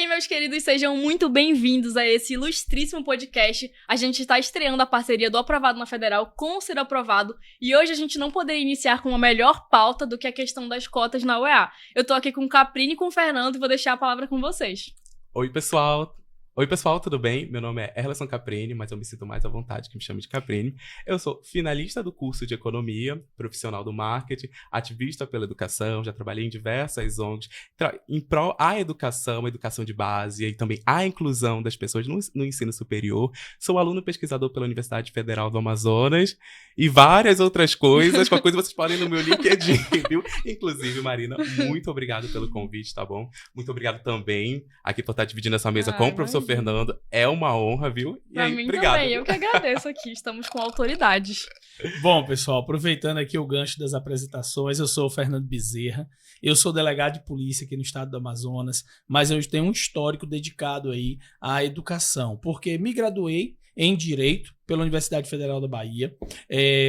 bem, meus queridos? Sejam muito bem-vindos a esse ilustríssimo podcast. A gente está estreando a parceria do Aprovado na Federal com o Ser Aprovado e hoje a gente não poderia iniciar com uma melhor pauta do que a questão das cotas na UEA. Eu tô aqui com o Caprini e com o Fernando e vou deixar a palavra com vocês. Oi, pessoal, tudo bem? Meu nome é Erleson Caprini, mas eu me sinto mais à vontade que me chame de Caprini. Eu sou finalista do curso de Economia, profissional do marketing, ativista pela educação, já trabalhei em diversas ONGs, em prol à educação de base e também à inclusão das pessoas no ensino superior. Sou aluno pesquisador pela Universidade Federal do Amazonas e várias outras coisas. Qualquer coisa vocês podem ir no meu LinkedIn, viu? Inclusive, Marina, muito obrigado pelo convite, tá bom? Muito obrigado também aqui por estar dividindo essa mesa com o professor Fernando, é uma honra, viu? E pra aí, mim obrigado. Também, eu que agradeço aqui, estamos com autoridades. Bom, pessoal, aproveitando aqui o gancho das apresentações, eu sou o Fernando Bezerra, eu sou delegado de polícia aqui no estado do Amazonas, mas eu tenho um histórico dedicado aí à educação, porque me graduei em Direito pela Universidade Federal da Bahia,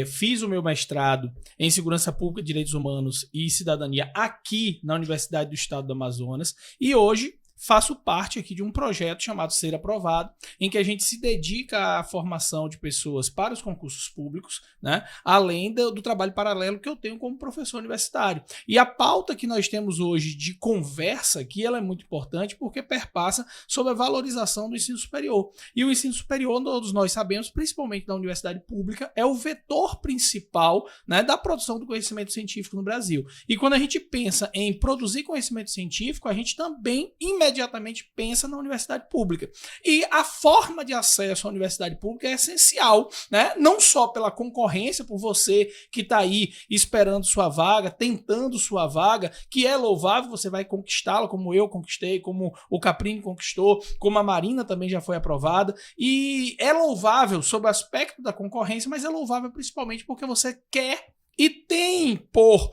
fiz o meu mestrado em Segurança Pública, Direitos Humanos e Cidadania aqui na Universidade do Estado do Amazonas e hoje faço parte aqui de um projeto chamado Ser Aprovado, em que a gente se dedica à formação de pessoas para os concursos públicos, né? Além do trabalho paralelo que eu tenho como professor universitário. E a pauta que nós temos hoje de conversa aqui, ela é muito importante porque perpassa sobre a valorização do ensino superior. E o ensino superior, todos nós sabemos, principalmente da universidade pública, é o vetor principal, né, da produção do conhecimento científico no Brasil. E quando a gente pensa em produzir conhecimento científico, a gente também imediatamente pensa na universidade pública. E a forma de acesso à universidade pública é essencial, né? Não só pela concorrência, por você que está aí esperando sua vaga, tentando sua vaga, que é louvável, você vai conquistá-la, como eu conquistei, como o Caprini conquistou, como a Marina também já foi aprovada. E é louvável sob o aspecto da concorrência, mas é louvável principalmente porque você quer e tem por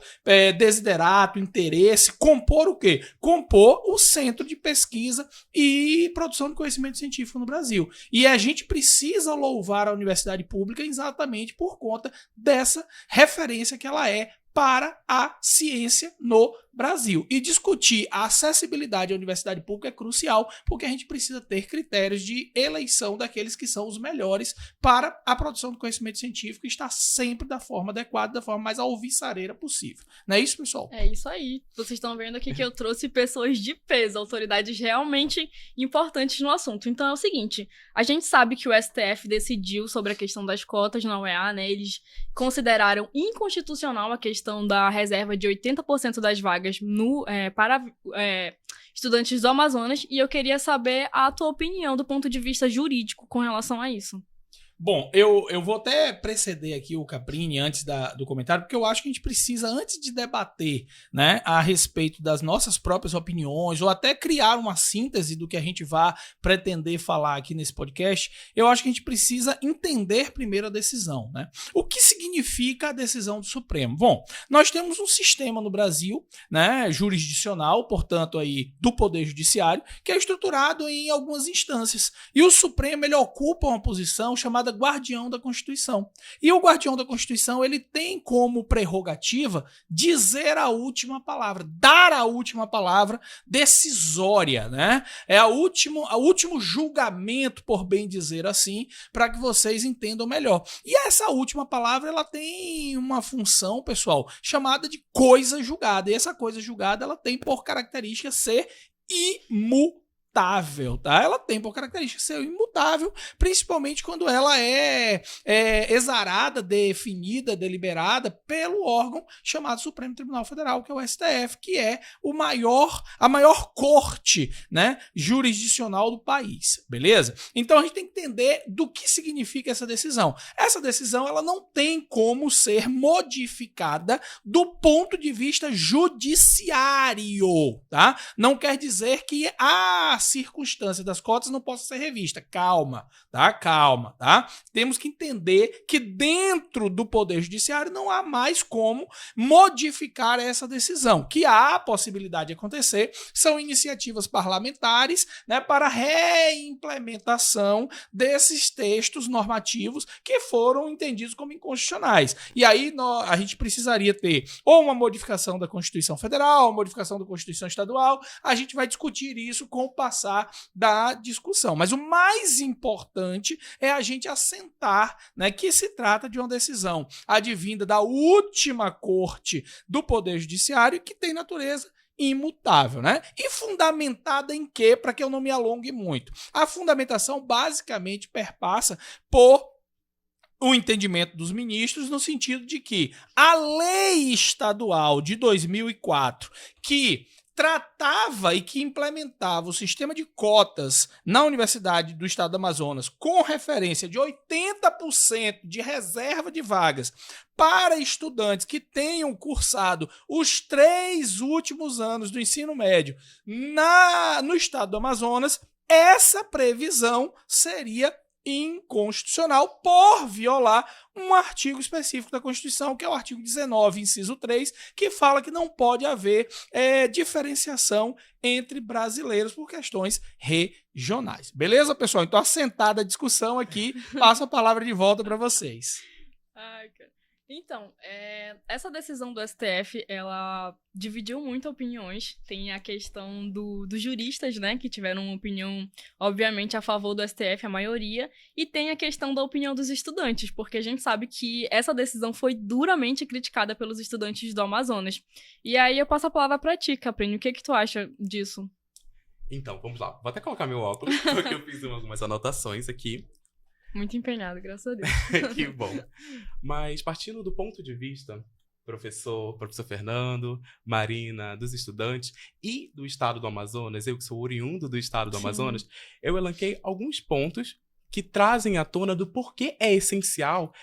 desiderato, interesse, compor o quê? Compor o centro de pesquisa e produção de conhecimento científico no Brasil. E a gente precisa louvar a universidade pública exatamente por conta dessa referência que ela é para a ciência no Brasil. E discutir a acessibilidade à universidade pública é crucial, porque a gente precisa ter critérios de eleição daqueles que são os melhores para a produção do conhecimento científico e estar sempre da forma adequada, da forma mais alvissareira possível. Não é isso, pessoal? É isso aí. Vocês estão vendo aqui que eu trouxe pessoas de peso, autoridades realmente importantes no assunto. Então é o seguinte, a gente sabe que o STF decidiu sobre a questão das cotas na UEA, né? Eles consideraram inconstitucional a questão da reserva de 80% das vagas para estudantes do Amazonas, e eu queria saber a tua opinião do ponto de vista jurídico com relação a isso. Bom, eu vou até preceder aqui o Caprini antes do comentário, porque eu acho que a gente precisa, antes de debater, né, a respeito das nossas próprias opiniões, ou até criar uma síntese do que a gente vai pretender falar aqui nesse podcast, eu acho que a gente precisa entender primeiro a decisão, né? O que significa a decisão do Supremo? Bom, nós temos um sistema no Brasil, né, jurisdicional, portanto, aí, do Poder Judiciário, que é estruturado em algumas instâncias. E o Supremo, ele ocupa uma posição chamada guardião da Constituição. E o guardião da Constituição, ele tem como prerrogativa dizer a última palavra, dar a última palavra decisória, né? É o último julgamento, por bem dizer assim, para que vocês entendam melhor. E essa última palavra, ela tem uma função, pessoal, chamada de coisa julgada. E essa coisa julgada, ela tem por característica ser imutável. Tá? Ela tem por característica ser imutável, principalmente quando ela é exarada, definida, deliberada pelo órgão chamado Supremo Tribunal Federal, que é o STF, que é a maior corte, né, jurisdicional do país, beleza? Então a gente tem que entender do que significa essa decisão. Essa decisão, ela não tem como ser modificada do ponto de vista judiciário, tá? Não quer dizer que a circunstância das cotas não possa ser revista. Calma, tá? Temos que entender que dentro do Poder Judiciário não há mais como modificar essa decisão. Que há a possibilidade de acontecer são iniciativas parlamentares, né, para reimplementação desses textos normativos que foram entendidos como inconstitucionais. E aí a gente precisaria ter ou uma modificação da Constituição Federal, uma modificação da Constituição Estadual. A gente vai discutir isso com o passado passar da discussão. Mas o mais importante é a gente assentar, né, que se trata de uma decisão advinda da última corte do Poder Judiciário que tem natureza imutável, né? E fundamentada em quê? Para que eu não me alongue muito. A fundamentação basicamente perpassa por o entendimento dos ministros no sentido de que a lei estadual de 2004, que tratava e que implementava o sistema de cotas na Universidade do Estado do Amazonas com referência de 80% de reserva de vagas para estudantes que tenham cursado os 3 últimos anos do ensino médio no Estado do Amazonas, essa previsão seria inconstitucional por violar um artigo específico da Constituição, que é o artigo 19, inciso 3, que fala que não pode haver diferenciação entre brasileiros por questões regionais. Beleza, pessoal? Então, assentada a discussão aqui, passo a palavra de volta para vocês. Ai, cara. Então, essa decisão do STF, ela dividiu muito opiniões. Tem a questão dos juristas, né, que tiveram uma opinião, obviamente, a favor do STF, a maioria, e tem a questão da opinião dos estudantes, porque a gente sabe que essa decisão foi duramente criticada pelos estudantes do Amazonas. E aí eu passo a palavra pra ti, Caprine, o que tu acha disso? Então, vamos lá. Vou até colocar meu óculos, porque eu fiz algumas anotações aqui. Muito empenhado, graças a Deus. Que bom. Mas partindo do ponto de vista, professor Fernando, Marina, dos estudantes e do estado do Amazonas, eu que sou oriundo do estado do Amazonas, eu elenquei alguns pontos que trazem à tona do porquê é essencial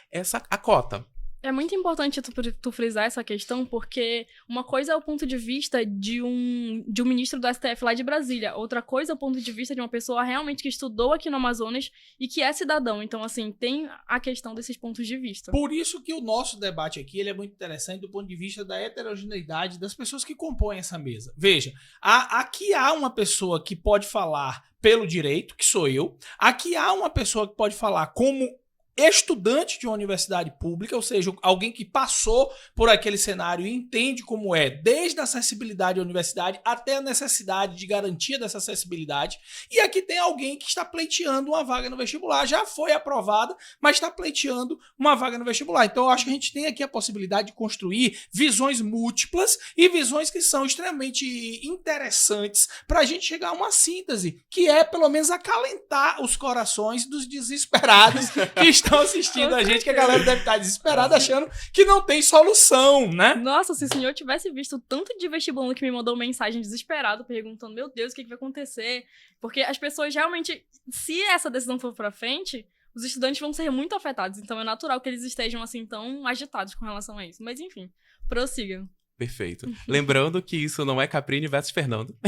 a cota. É muito importante tu frisar essa questão, porque uma coisa é o ponto de vista de um ministro do STF lá de Brasília, outra coisa é o ponto de vista de uma pessoa realmente que estudou aqui no Amazonas e que é cidadão. Então, assim, tem a questão desses pontos de vista. Por isso que o nosso debate aqui ele é muito interessante do ponto de vista da heterogeneidade das pessoas que compõem essa mesa. Veja, aqui há uma pessoa que pode falar pelo direito, que sou eu, aqui há uma pessoa que pode falar como estudante de uma universidade pública, ou seja, alguém que passou por aquele cenário e entende como é, desde a acessibilidade à universidade até a necessidade de garantia dessa acessibilidade. E aqui tem alguém que está pleiteando uma vaga no vestibular, já foi aprovada, mas está pleiteando uma vaga no vestibular. Então eu acho que a gente tem aqui a possibilidade de construir visões múltiplas e visões que são extremamente interessantes para a gente chegar a uma síntese, que é pelo menos acalentar os corações dos desesperados que estão assistindo a gente, que a galera deve estar desesperada achando que não tem solução, né? Nossa, se o senhor tivesse visto o tanto de vestibulando que me mandou mensagem desesperado, perguntando, meu Deus, o que vai acontecer? Porque as pessoas realmente, se essa decisão for pra frente, os estudantes vão ser muito afetados. Então é natural que eles estejam, assim, tão agitados com relação a isso. Mas, enfim, prossiga. Perfeito. Lembrando que isso não é Caprine versus Fernando.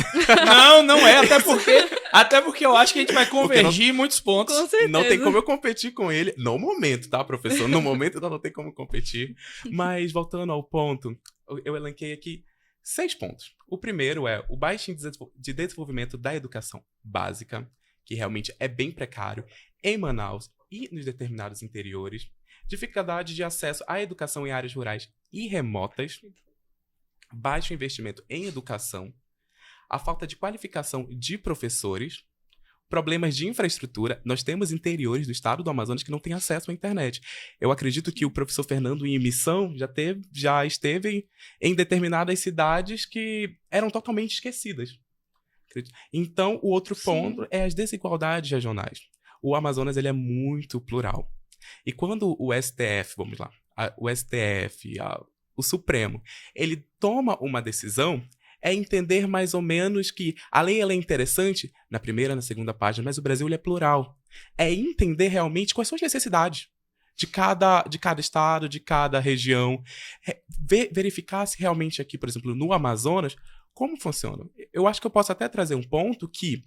Não é, até porque eu acho que a gente vai convergir em muitos pontos. Com certeza. Não tem como eu competir com ele no momento, tá, professor? No momento não tem como competir. Mas, voltando ao ponto, eu elenquei aqui 6 pontos. O primeiro é o baixo índice de desenvolvimento da educação básica, que realmente é bem precário em Manaus e nos determinados interiores. Dificuldade de acesso à educação em áreas rurais e remotas. Baixo investimento em educação, a falta de qualificação de professores, problemas de infraestrutura. Nós temos interiores do estado do Amazonas que não têm acesso à internet. Eu acredito que o professor Fernando, em missão, já esteve em determinadas cidades que eram totalmente esquecidas. Então, o outro ponto é as desigualdades regionais. O Amazonas ele é muito plural. E quando o STF, vamos lá, o STF, o Supremo, ele toma uma decisão, é entender mais ou menos que a lei ela é interessante na primeira, na segunda página, mas o Brasil ele é plural. É entender realmente quais são as necessidades de cada estado, de cada região. Verificar se realmente aqui, por exemplo, no Amazonas, como funciona. Eu acho que eu posso até trazer um ponto que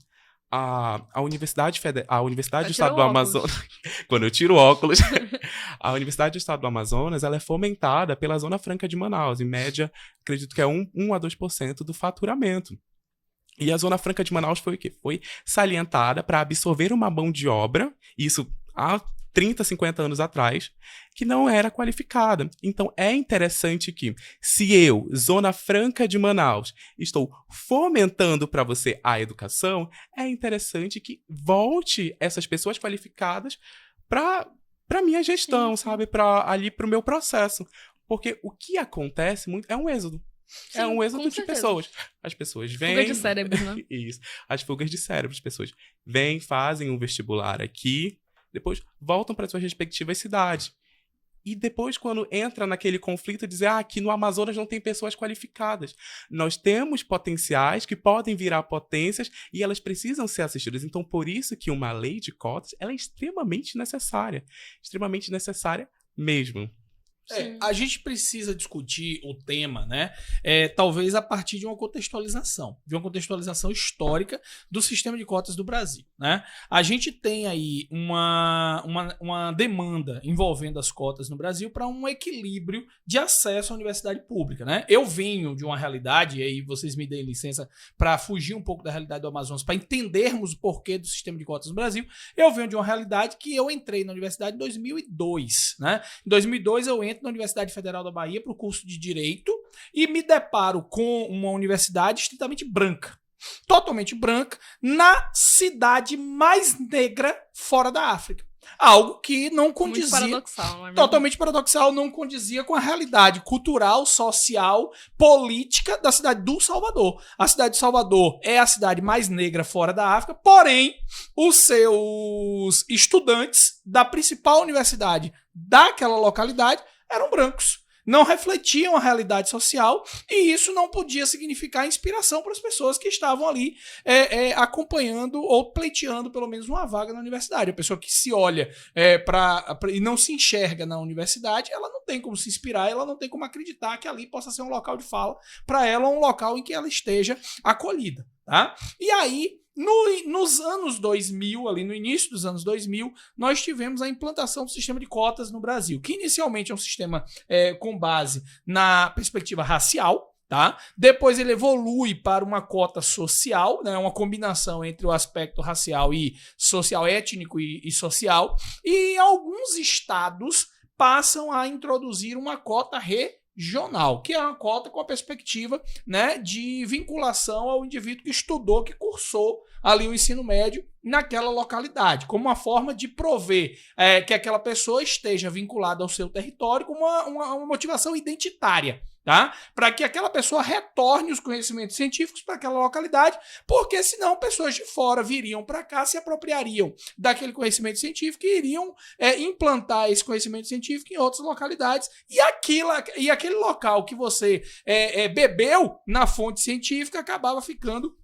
a Universidade do Estado do Amazonas, quando eu tiro o óculos, a Universidade do Estado do Amazonas, ela é fomentada pela Zona Franca de Manaus, em média, acredito que é 1 a 2% do faturamento. E a Zona Franca de Manaus foi o quê? Foi salientada para absorver uma mão de obra, isso há 30, 50 anos atrás, que não era qualificada. Então, é interessante que, se eu, Zona Franca de Manaus, estou fomentando para você a educação, é interessante que volte essas pessoas qualificadas para minha gestão, sabe? Ali para o meu processo. Porque o que acontece muito é um êxodo. Sim, é um êxodo com de certeza. pessoas. As pessoas vêm... Fuga de cérebros, né? Isso. As fugas de cérebro. As pessoas vêm, fazem um vestibular aqui, depois voltam para suas respectivas cidades. E depois, quando entra naquele conflito, dizer, aqui no Amazonas não tem pessoas qualificadas. Nós temos potenciais que podem virar potências e elas precisam ser assistidas. Então, por isso que uma lei de cotas, ela é extremamente necessária. Extremamente necessária mesmo. A gente precisa discutir o tema, né? Talvez a partir de uma contextualização histórica do sistema de cotas do Brasil, né? A gente tem aí uma demanda envolvendo as cotas no Brasil para um equilíbrio de acesso à universidade pública, né? Eu venho de uma realidade, e aí vocês me deem licença para fugir um pouco da realidade do Amazonas, para entendermos o porquê do sistema de cotas no Brasil. Eu venho de uma realidade que eu entrei na universidade em 2002, né? Em 2002 eu entro na Universidade Federal da Bahia para o curso de Direito e me deparo com uma universidade estritamente branca, totalmente branca, na cidade mais negra fora da África. Algo que não condizia... Muito paradoxal, não é mesmo? Totalmente paradoxal, não condizia com a realidade cultural, social, política da cidade do Salvador. A cidade de Salvador é a cidade mais negra fora da África, porém, os seus estudantes da principal universidade daquela localidade eram brancos. Não refletiam a realidade social e isso não podia significar inspiração para as pessoas que estavam ali acompanhando ou pleiteando pelo menos uma vaga na universidade. A pessoa que se olha e não se enxerga na universidade, ela não tem como se inspirar, ela não tem como acreditar que ali possa ser um local de fala para ela, um local em que ela esteja acolhida. Tá? E aí, nos anos 2000, ali no início dos anos 2000, nós tivemos a implantação do sistema de cotas no Brasil, que inicialmente é um sistema com base na perspectiva racial, tá? Depois ele evolui para uma cota social, né? Uma combinação entre o aspecto racial e social, étnico e social, e alguns estados passam a introduzir uma cota regional, que é uma cota com a perspectiva, né, de vinculação ao indivíduo que estudou, que cursou ali o ensino médio naquela localidade, como uma forma de prover que aquela pessoa esteja vinculada ao seu território com uma motivação identitária, tá? Para que aquela pessoa retorne os conhecimentos científicos para aquela localidade, porque senão pessoas de fora viriam para cá, se apropriariam daquele conhecimento científico e iriam implantar esse conhecimento científico em outras localidades, e aquele local que você bebeu na fonte científica acabava ficando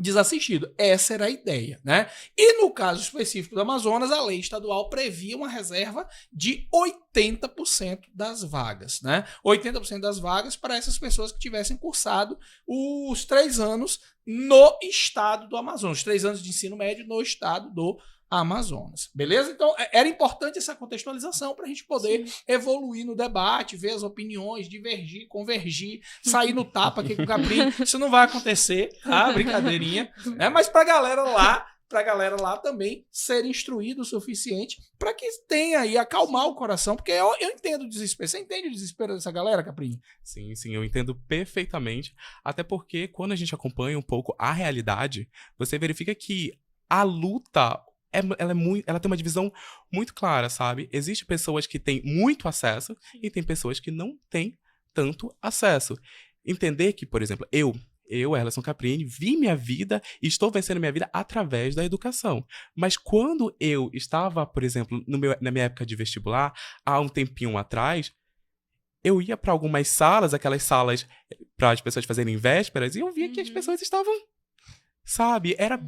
desassistido. Essa era a ideia, né? E no caso específico do Amazonas, a lei estadual previa uma reserva de 80% das vagas, né? 80% das vagas para essas pessoas que tivessem cursado os 3 anos no estado do Amazonas, os 3 anos de ensino médio no estado do Amazonas, beleza? Então, era importante essa contextualização para a gente poder evoluir no debate, ver as opiniões, divergir, convergir, sair no tapa aqui com o Caprinho. Isso não vai acontecer, tá? Brincadeirinha, né? Mas para a galera lá também ser instruído o suficiente para que tenha aí, acalmar o coração, porque eu entendo o desespero. Você entende o desespero dessa galera, Caprinho? Sim, eu entendo perfeitamente, até porque quando a gente acompanha um pouco a realidade, você verifica que a luta ela tem uma divisão muito clara, sabe? Existem pessoas que têm muito acesso e tem pessoas que não têm tanto acesso. Entender que, por exemplo, eu, Erleson Caprini, vi minha vida e estou vencendo minha vida através da educação. Mas quando eu estava, por exemplo, na minha época de vestibular, há um tempinho atrás, eu ia para algumas salas, aquelas salas para as pessoas fazerem vésperas, e eu via que as pessoas estavam, sabe? Era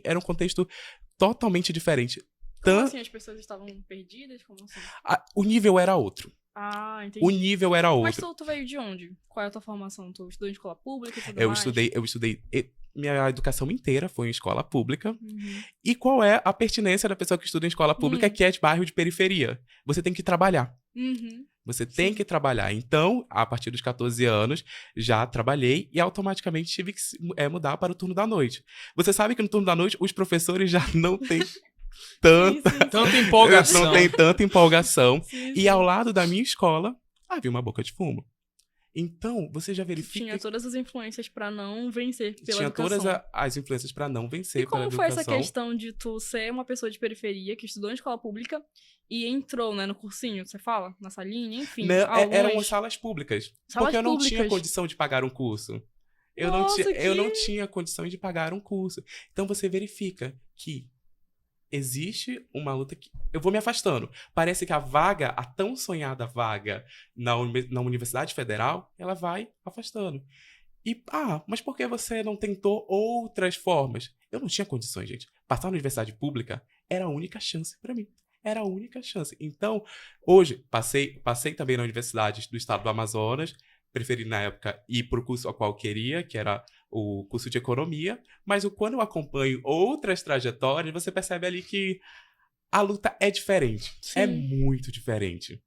era um contexto totalmente diferente. Como assim as pessoas estavam perdidas? Como assim? O nível era outro. Ah, entendi. O nível era outro. Mas tu veio de onde? Qual é a tua formação? Tu estudou em escola pública e tudo Eu mais? estudei... Minha educação inteira foi em escola pública. E qual é a pertinência da pessoa que estuda em escola pública, que é de bairro de periferia? Você tem que trabalhar. Você tem que trabalhar. Então, a partir dos 14 anos, já trabalhei e automaticamente tive que mudar para o turno da noite. Você sabe que no turno da noite, os professores já não têm tanta, Sim, sim, Tanta empolgação. não tem tanta empolgação. sim, E sim. ao lado da minha escola, havia uma boca de fumo. Então, você já verifica Tinha todas as influências pra não vencer que pela tinha educação. todas as influências para não E vencer pela como foi essa educação. questão de tu ser uma pessoa de periferia que estudou em escola pública e entrou, né, no cursinho, você fala? Na salinha, enfim. Não, eram alunos, as salas públicas. salas Porque eu não tinha públicas. condição de pagar um curso. Eu Nossa, não que- tinha condições de pagar um curso. Então você verifica que existe uma luta que eu vou me afastando. Parece que a vaga, a tão sonhada vaga na Universidade Federal, ela vai afastando. E, mas por que você não tentou outras formas? Eu não tinha condições, gente. Passar na universidade pública era a única chance para mim. Era a única chance. Então, hoje, passei também na Universidade do Estado do Amazonas, preferi na época ir para o curso ao qual eu queria, que era o curso de Economia, mas quando eu acompanho outras trajetórias, você percebe ali que a luta é diferente. Sim. É muito diferente.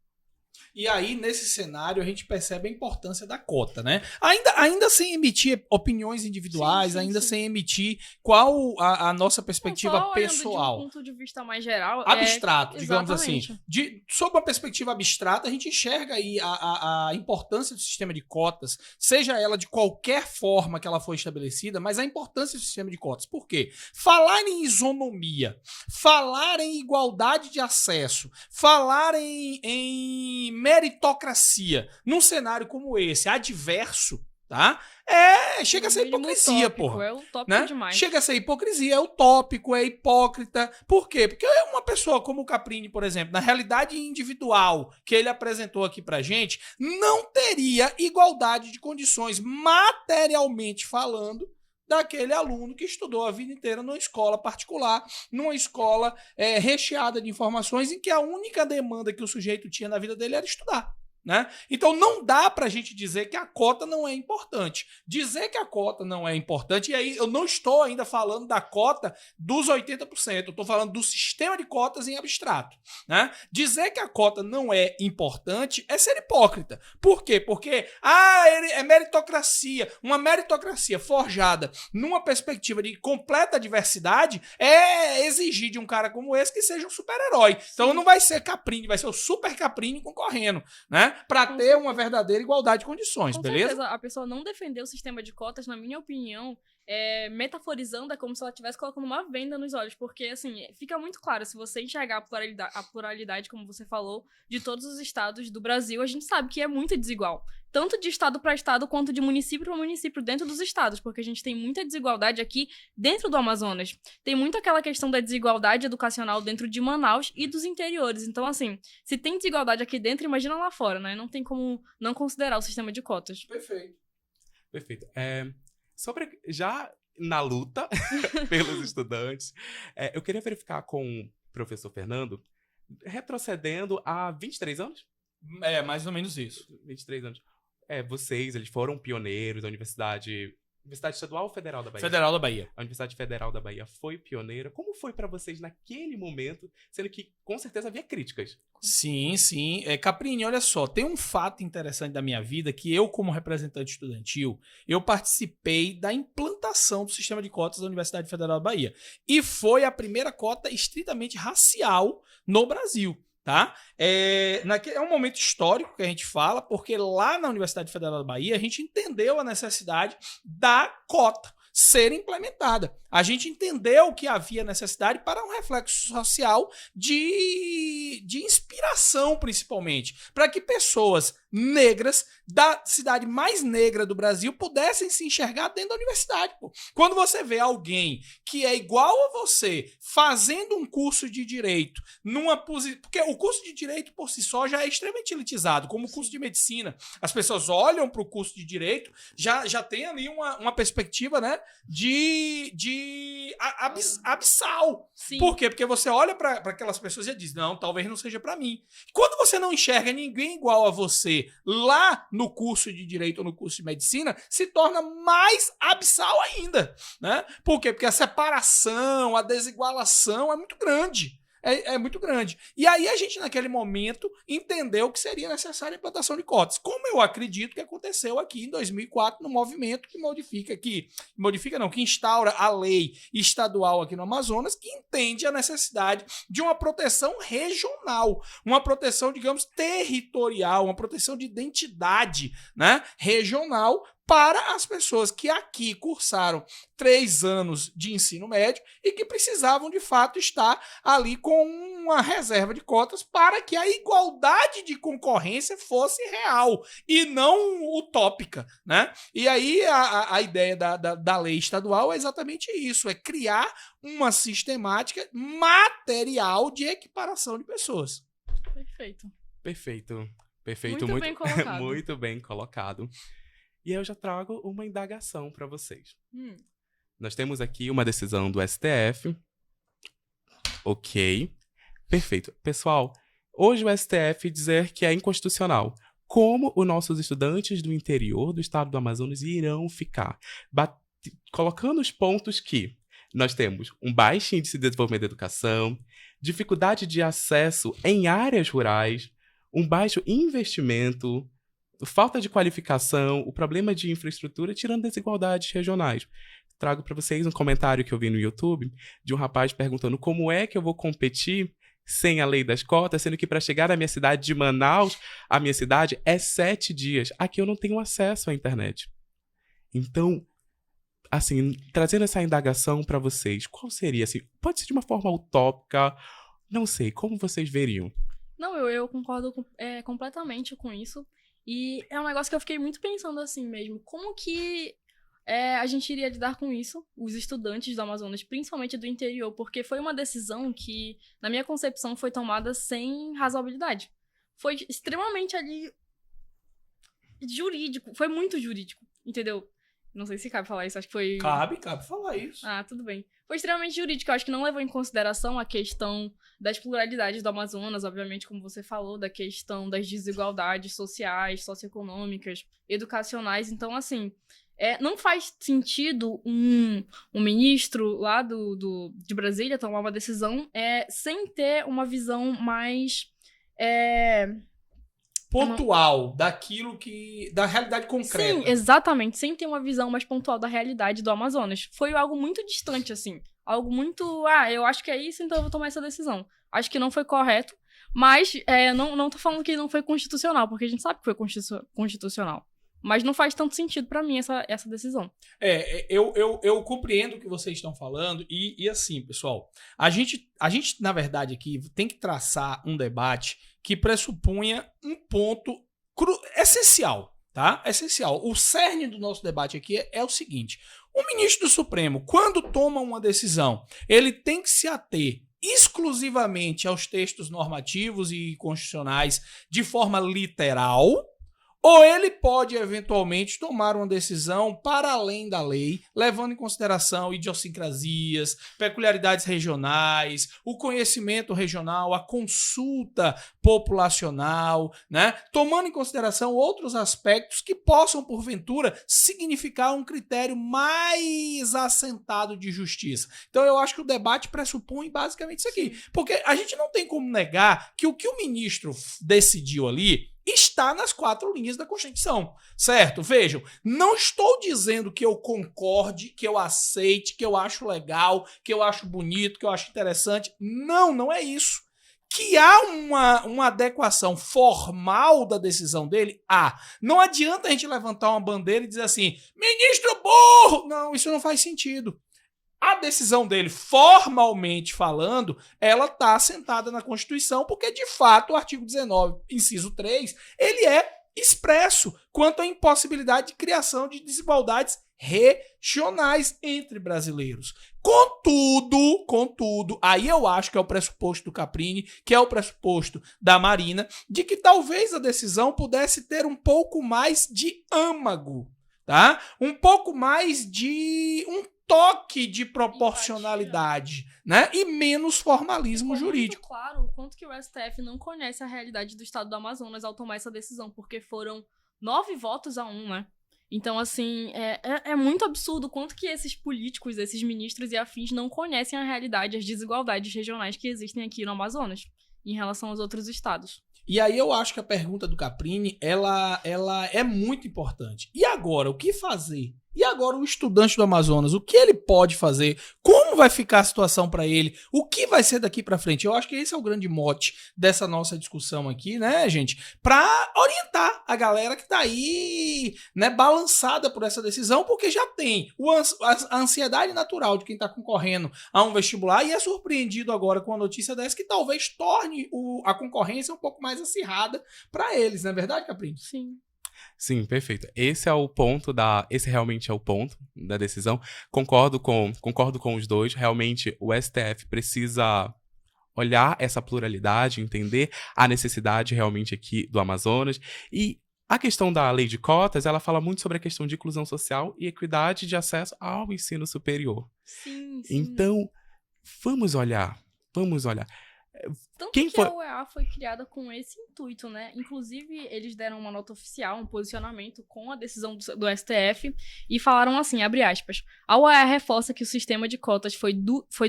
E aí, nesse cenário, a gente percebe a importância da cota, né? Ainda sem emitir opiniões individuais, Sim, sim, ainda sim. sem emitir qual a nossa Não, perspectiva só olhando de pessoal. um ponto de vista mais geral. Abstrato, digamos Exatamente. assim. Sob uma perspectiva abstrata, a gente enxerga aí a importância do sistema de cotas, seja ela de qualquer forma que ela for estabelecida, mas a importância do sistema de cotas. Por quê? Falar em isonomia, falar em igualdade de acesso, falar em meritocracia, num cenário como esse, adverso, tá? Chega a ser No mínimo hipocrisia, utópico, porra. É utópico Né? demais. Chega a ser hipocrisia, é utópico, é hipócrita. Por quê? Porque uma pessoa como o Caprini, por exemplo, na realidade individual que ele apresentou aqui pra gente, não teria igualdade de condições, materialmente falando, daquele aluno que estudou a vida inteira numa escola particular, numa escola recheada de informações, em que a única demanda que o sujeito tinha na vida dele era estudar. Né? Então não dá pra gente dizer que a cota não é importante. Dizer que a cota não é importante, e aí eu não estou ainda falando da cota dos 80%, eu estou falando do sistema de cotas em abstrato. Né? Dizer que a cota não é importante é ser hipócrita. Por quê? Porque é meritocracia. Uma meritocracia forjada numa perspectiva de completa diversidade é exigir de um cara como esse que seja um super-herói. Então não vai ser Caprini, vai ser o super Caprini concorrendo, né? Para ter uma verdadeira igualdade de condições, Com beleza? certeza, a pessoa não defender o sistema de cotas, na minha opinião, metaforizando, é como se ela estivesse colocando uma venda nos olhos, porque, assim, fica muito claro, se você enxergar a pluralidade, como você falou, de todos os estados do Brasil, a gente sabe que é muito desigual. Tanto de estado para estado, quanto de município para município dentro dos estados, porque a gente tem muita desigualdade aqui dentro do Amazonas. Tem muito aquela questão da desigualdade educacional dentro de Manaus e dos interiores. Então, assim, se tem desigualdade aqui dentro, imagina lá fora, né? Não tem como não considerar o sistema de cotas. Perfeito. Perfeito. Já na luta pelos estudantes, eu queria verificar com o professor Fernando, retrocedendo a 23 anos? Mais ou menos isso. 23 anos. Eles foram pioneiros, a Universidade Estadual ou Federal da Bahia? Federal da Bahia. A Universidade Federal da Bahia foi pioneira. Como foi pra vocês naquele momento, sendo que com certeza havia críticas? Sim, sim. Caprini, olha só, tem um fato interessante da minha vida que eu, como representante estudantil, eu participei da implantação do sistema de cotas da Universidade Federal da Bahia. E foi a primeira cota estritamente racial no Brasil. Tá? É um momento histórico que a gente fala, porque lá na Universidade Federal da Bahia a gente entendeu a necessidade da cota ser implementada. A gente entendeu que havia necessidade para um reflexo social de inspiração, principalmente, para que pessoas negras da cidade mais negra do Brasil pudessem se enxergar dentro da universidade. Pô. Quando você vê alguém que é igual a você fazendo um curso de direito numa posição... Porque o curso de direito por si só já é extremamente elitizado, como o curso de medicina. As pessoas olham para o curso de direito, já tem ali uma perspectiva, né, abissal. Sim. Por quê? Porque você olha para aquelas pessoas e diz, não, talvez não seja para mim. Quando você não enxerga ninguém igual a você lá no curso de direito ou no curso de medicina, se torna mais abissal ainda, né? Por quê? Porque a separação, a desigualação é muito grande. é muito grande. E aí a gente, naquele momento, entendeu que seria necessária a implantação de cotas. Como eu acredito que aconteceu aqui em 2004, no movimento que instaura a lei estadual aqui no Amazonas, que entende a necessidade de uma proteção regional, uma proteção, digamos, territorial, uma proteção de identidade, né, regional, para as pessoas que aqui cursaram 3 anos de ensino médio e que precisavam, de fato, estar ali com uma reserva de cotas para que a igualdade de concorrência fosse real e não utópica, né? E aí a ideia da lei estadual é exatamente isso, é criar uma sistemática material de equiparação de pessoas. Perfeito. Perfeito. Muito bem colocado. Muito bem colocado. E eu já trago uma indagação para vocês. Nós temos aqui uma decisão do STF. Ok. Perfeito. Pessoal, hoje o STF dizer que é inconstitucional. Como os nossos estudantes do interior do estado do Amazonas irão ficar? Colocando os pontos que nós temos um baixo índice de desenvolvimento da educação, dificuldade de acesso em áreas rurais, um baixo investimento, falta de qualificação, o problema de infraestrutura, tirando desigualdades regionais. Trago para vocês um comentário que eu vi no YouTube de um rapaz perguntando como é que eu vou competir sem a lei das cotas, sendo que para chegar na minha cidade de Manaus, a minha cidade é 7 dias. Aqui eu não tenho acesso à internet. Então, assim, trazendo essa indagação para vocês, qual seria, assim, pode ser de uma forma utópica, não sei, como vocês veriam? Não, eu concordo completamente com isso. E é um negócio que eu fiquei muito pensando assim mesmo. Como que a gente iria lidar com isso, os estudantes do Amazonas, principalmente do interior? Porque foi uma decisão que, na minha concepção, foi tomada sem razoabilidade. Foi extremamente ali jurídico. Foi muito jurídico, entendeu? Não sei se cabe falar isso, acho que foi... Cabe falar isso. Ah, tudo bem. Foi extremamente jurídico, eu acho que não levou em consideração a questão das pluralidades do Amazonas, obviamente, como você falou, da questão das desigualdades sociais, socioeconômicas, educacionais. Então, assim, não faz sentido um ministro lá de Brasília tomar uma decisão sem ter uma visão mais... pontual da realidade concreta. Sim, exatamente, sem ter uma visão mais pontual da realidade do Amazonas. Foi algo muito distante, assim. Algo muito, eu acho que é isso, então eu vou tomar essa decisão. Acho que não foi correto, mas não tô falando que não foi constitucional, porque a gente sabe que foi constitucional. Mas não faz tanto sentido pra mim essa decisão. Eu compreendo o que vocês estão falando e assim, pessoal, a gente, na verdade, aqui tem que traçar um debate que pressupunha um ponto essencial, tá? Essencial. O cerne do nosso debate aqui é o seguinte: o ministro do Supremo, quando toma uma decisão, ele tem que se ater exclusivamente aos textos normativos e constitucionais de forma literal, ou ele pode, eventualmente, tomar uma decisão para além da lei, levando em consideração idiosincrasias, peculiaridades regionais, o conhecimento regional, a consulta populacional, né? Tomando em consideração outros aspectos que possam, porventura, significar um critério mais assentado de justiça. Então, eu acho que o debate pressupõe basicamente isso aqui. Porque a gente não tem como negar que o ministro decidiu ali está nas 4 linhas da Constituição, certo? Vejam, não estou dizendo que eu concorde, que eu aceite, que eu acho legal, que eu acho bonito, que eu acho interessante. Não é isso. Que há uma adequação formal da decisão dele, não adianta a gente levantar uma bandeira e dizer assim, ministro burro! Não, isso não faz sentido. A decisão dele, formalmente falando, ela está assentada na Constituição, porque, de fato, o artigo 19, inciso 3, ele é expresso quanto à impossibilidade de criação de desigualdades regionais entre brasileiros. Contudo, aí eu acho que é o pressuposto do Caprini, que é o pressuposto da Marina, de que talvez a decisão pudesse ter um pouco mais de âmago, tá? Um pouco mais de toque de proporcionalidade, né? E menos formalismo jurídico. Muito claro o quanto que o STF não conhece a realidade do estado do Amazonas ao tomar essa decisão, porque foram 9 votos a 1, né? Então, assim, é muito absurdo o quanto que esses políticos, esses ministros e afins não conhecem a realidade, as desigualdades regionais que existem aqui no Amazonas, em relação aos outros estados. E aí eu acho que a pergunta do Caprini, ela é muito importante. E agora, o que fazer? E agora o estudante do Amazonas, o que ele pode fazer? Como vai ficar a situação para ele? O que vai ser daqui para frente? Eu acho que esse é o grande mote dessa nossa discussão aqui, né, gente? Para orientar a galera que tá aí, né, balançada por essa decisão, porque já tem a ansiedade natural de quem tá concorrendo a um vestibular e é surpreendido agora com a notícia dessa que talvez torne a concorrência um pouco mais acirrada para eles, não é verdade, Caprini? Sim. Sim, perfeito. Esse realmente é o ponto da decisão. Concordo com os dois. Realmente, o STF precisa olhar essa pluralidade, entender a necessidade realmente aqui do Amazonas. E a questão da lei de cotas, ela fala muito sobre a questão de inclusão social e equidade de acesso ao ensino superior. Sim. Então, vamos olhar. Tanto Quem que foi- a UEA foi criada com esse intuito, né? Inclusive, eles deram uma nota oficial, um posicionamento com a decisão do STF e falaram assim, abre aspas, a UEA reforça que o sistema de cotas foi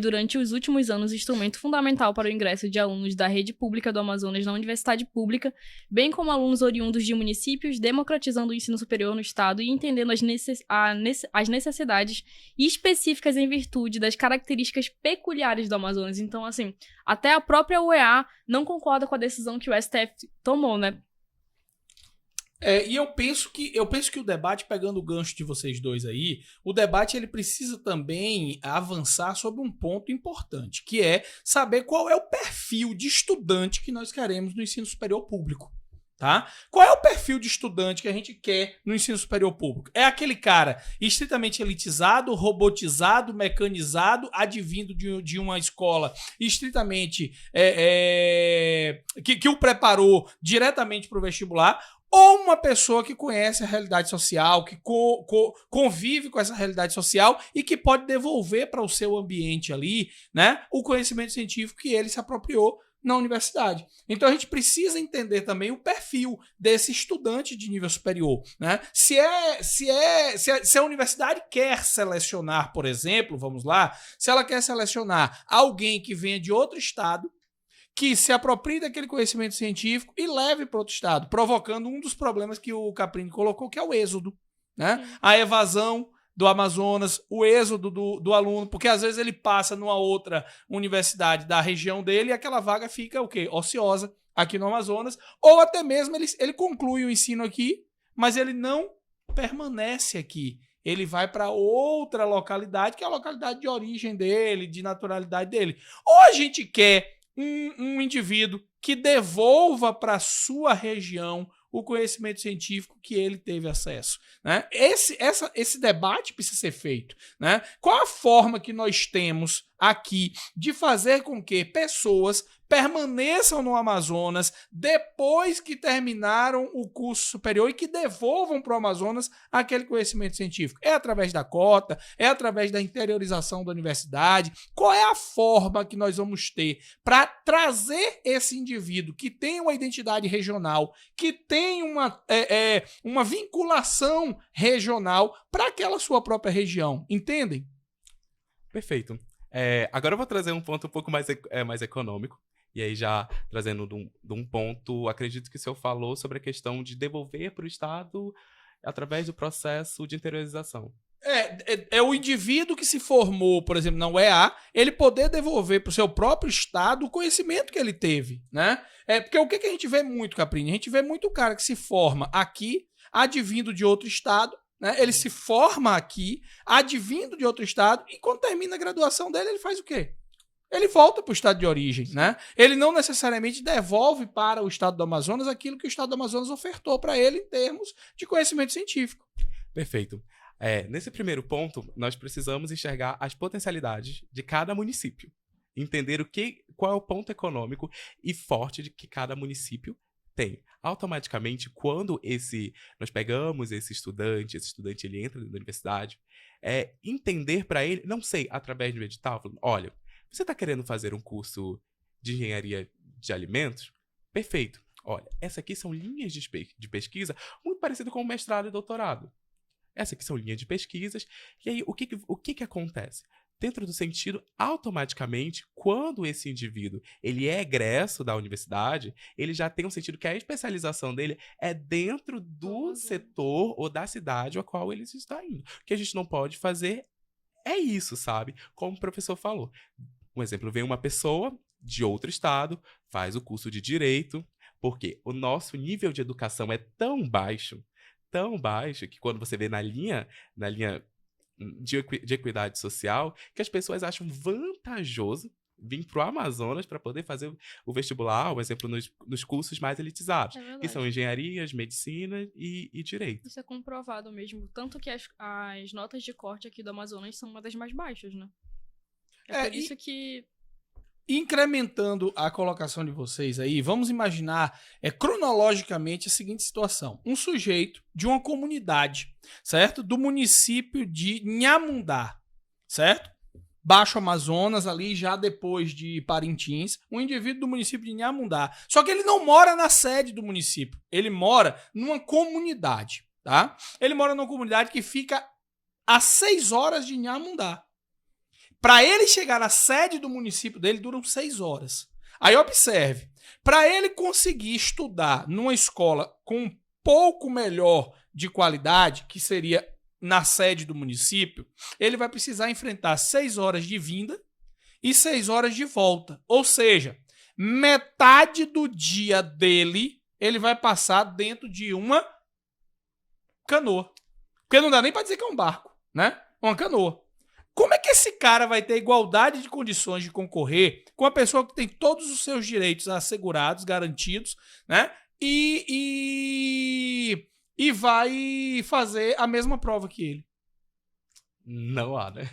durante os últimos anos instrumento fundamental para o ingresso de alunos da rede pública do Amazonas na universidade pública, bem como alunos oriundos de municípios, democratizando o ensino superior no estado e entendendo as necessidades específicas em virtude das características peculiares do Amazonas. Então, assim, até a própria UEA não concorda com a decisão que o STF tomou, né? E eu penso que o debate, pegando o gancho de vocês dois aí, o debate ele precisa também avançar sobre um ponto importante, que é saber qual é o perfil de estudante que nós queremos no ensino superior público. Tá? Qual é o perfil de estudante que a gente quer no ensino superior público? É aquele cara estritamente elitizado, robotizado, mecanizado, advindo de uma escola estritamente que o preparou diretamente para o vestibular, ou uma pessoa que conhece a realidade social, que convive com essa realidade social e que pode devolver para o seu ambiente ali, né, o conhecimento científico que ele se apropriou na universidade. Então a gente precisa entender também o perfil desse estudante de nível superior, né? Se a universidade quer selecionar, por exemplo, vamos lá, se ela quer selecionar alguém que venha de outro estado, que se aproprie daquele conhecimento científico e leve para outro estado, provocando um dos problemas que o Caprini colocou, que é o êxodo, né? A evasão do Amazonas, o êxodo do aluno, porque às vezes ele passa numa outra universidade da região dele e aquela vaga fica o quê? Ociosa aqui no Amazonas, ou até mesmo ele conclui o ensino aqui, mas ele não permanece aqui. Ele vai para outra localidade, que é a localidade de origem dele, de naturalidade dele. Ou a gente quer um indivíduo que devolva para sua região o conhecimento científico que ele teve acesso, né? Esse debate precisa ser feito, né? Qual a forma que nós temos aqui de fazer com que pessoas permaneçam no Amazonas depois que terminaram o curso superior e que devolvam para o Amazonas aquele conhecimento científico? É através da cota? É através da interiorização da universidade? Qual é a forma que nós vamos ter para trazer esse indivíduo que tem uma identidade regional, que tem uma vinculação regional para aquela sua própria região? Entendem? Perfeito. Agora eu vou trazer um ponto um pouco mais econômico. E aí já trazendo de um ponto, acredito que o senhor falou sobre a questão de devolver para o Estado através do processo de interiorização. É o indivíduo que se formou, por exemplo, na UEA, ele poder devolver para o seu próprio estado o conhecimento que ele teve, né? Porque o que a gente vê muito, Caprini? A gente vê muito o cara que se forma aqui, advindo de outro estado, né? Ele se forma aqui, advindo de outro estado, e quando termina a graduação dele, ele faz o quê? Ele volta para o estado de origem, né? Ele não necessariamente devolve para o estado do Amazonas aquilo que o estado do Amazonas ofertou para ele em termos de conhecimento científico. Perfeito. Nesse primeiro ponto, nós precisamos enxergar as potencialidades de cada município. Entender qual é o ponto econômico e forte de que cada município tem. Automaticamente, quando nós pegamos esse estudante ele entra na universidade, entender para ele, não sei, através do edital, falando, olha, você está querendo fazer um curso de engenharia de alimentos? Perfeito. Olha, essas aqui são linhas de pesquisa muito parecidas com o mestrado e doutorado. Essa aqui são linhas de pesquisas. E aí, o que acontece? Dentro do sentido, automaticamente, quando esse indivíduo ele é egresso da universidade, ele já tem um sentido que a especialização dele é dentro do setor ou da cidade a qual ele está indo. O que a gente não pode fazer é isso, sabe? Como o professor falou. Um exemplo, vem uma pessoa de outro estado, faz o curso de Direito, porque o nosso nível de educação é tão baixo, que quando você vê na linha de equidade social, que as pessoas acham vantajoso vir para o Amazonas para poder fazer o vestibular, por exemplo, nos cursos mais elitizados, que são engenharias, medicina e direito. Isso é comprovado mesmo, tanto que as notas de corte aqui do Amazonas são uma das mais baixas, né? É por isso que... Incrementando a colocação de vocês aí, vamos imaginar cronologicamente a seguinte situação. Um sujeito de uma comunidade, certo? Do município de Inhamundá, certo? Baixo Amazonas, ali já depois de Parintins, um indivíduo do município de Inhamundá. Só que ele não mora na sede do município, ele mora numa comunidade, tá? Ele mora numa comunidade que fica a 6 horas de Inhamundá. Para ele chegar na sede do município dele, duram 6 horas. Aí observe, para ele conseguir estudar numa escola com um pouco melhor de qualidade, que seria na sede do município, ele vai precisar enfrentar 6 horas de vinda e 6 horas de volta. Ou seja, metade do dia dele, ele vai passar dentro de uma canoa. Porque não dá nem para dizer que é um barco, né? Uma canoa. Como é que esse cara vai ter igualdade de condições de concorrer com a pessoa que tem todos os seus direitos assegurados, garantidos, né? E vai fazer a mesma prova que ele? Não há, né?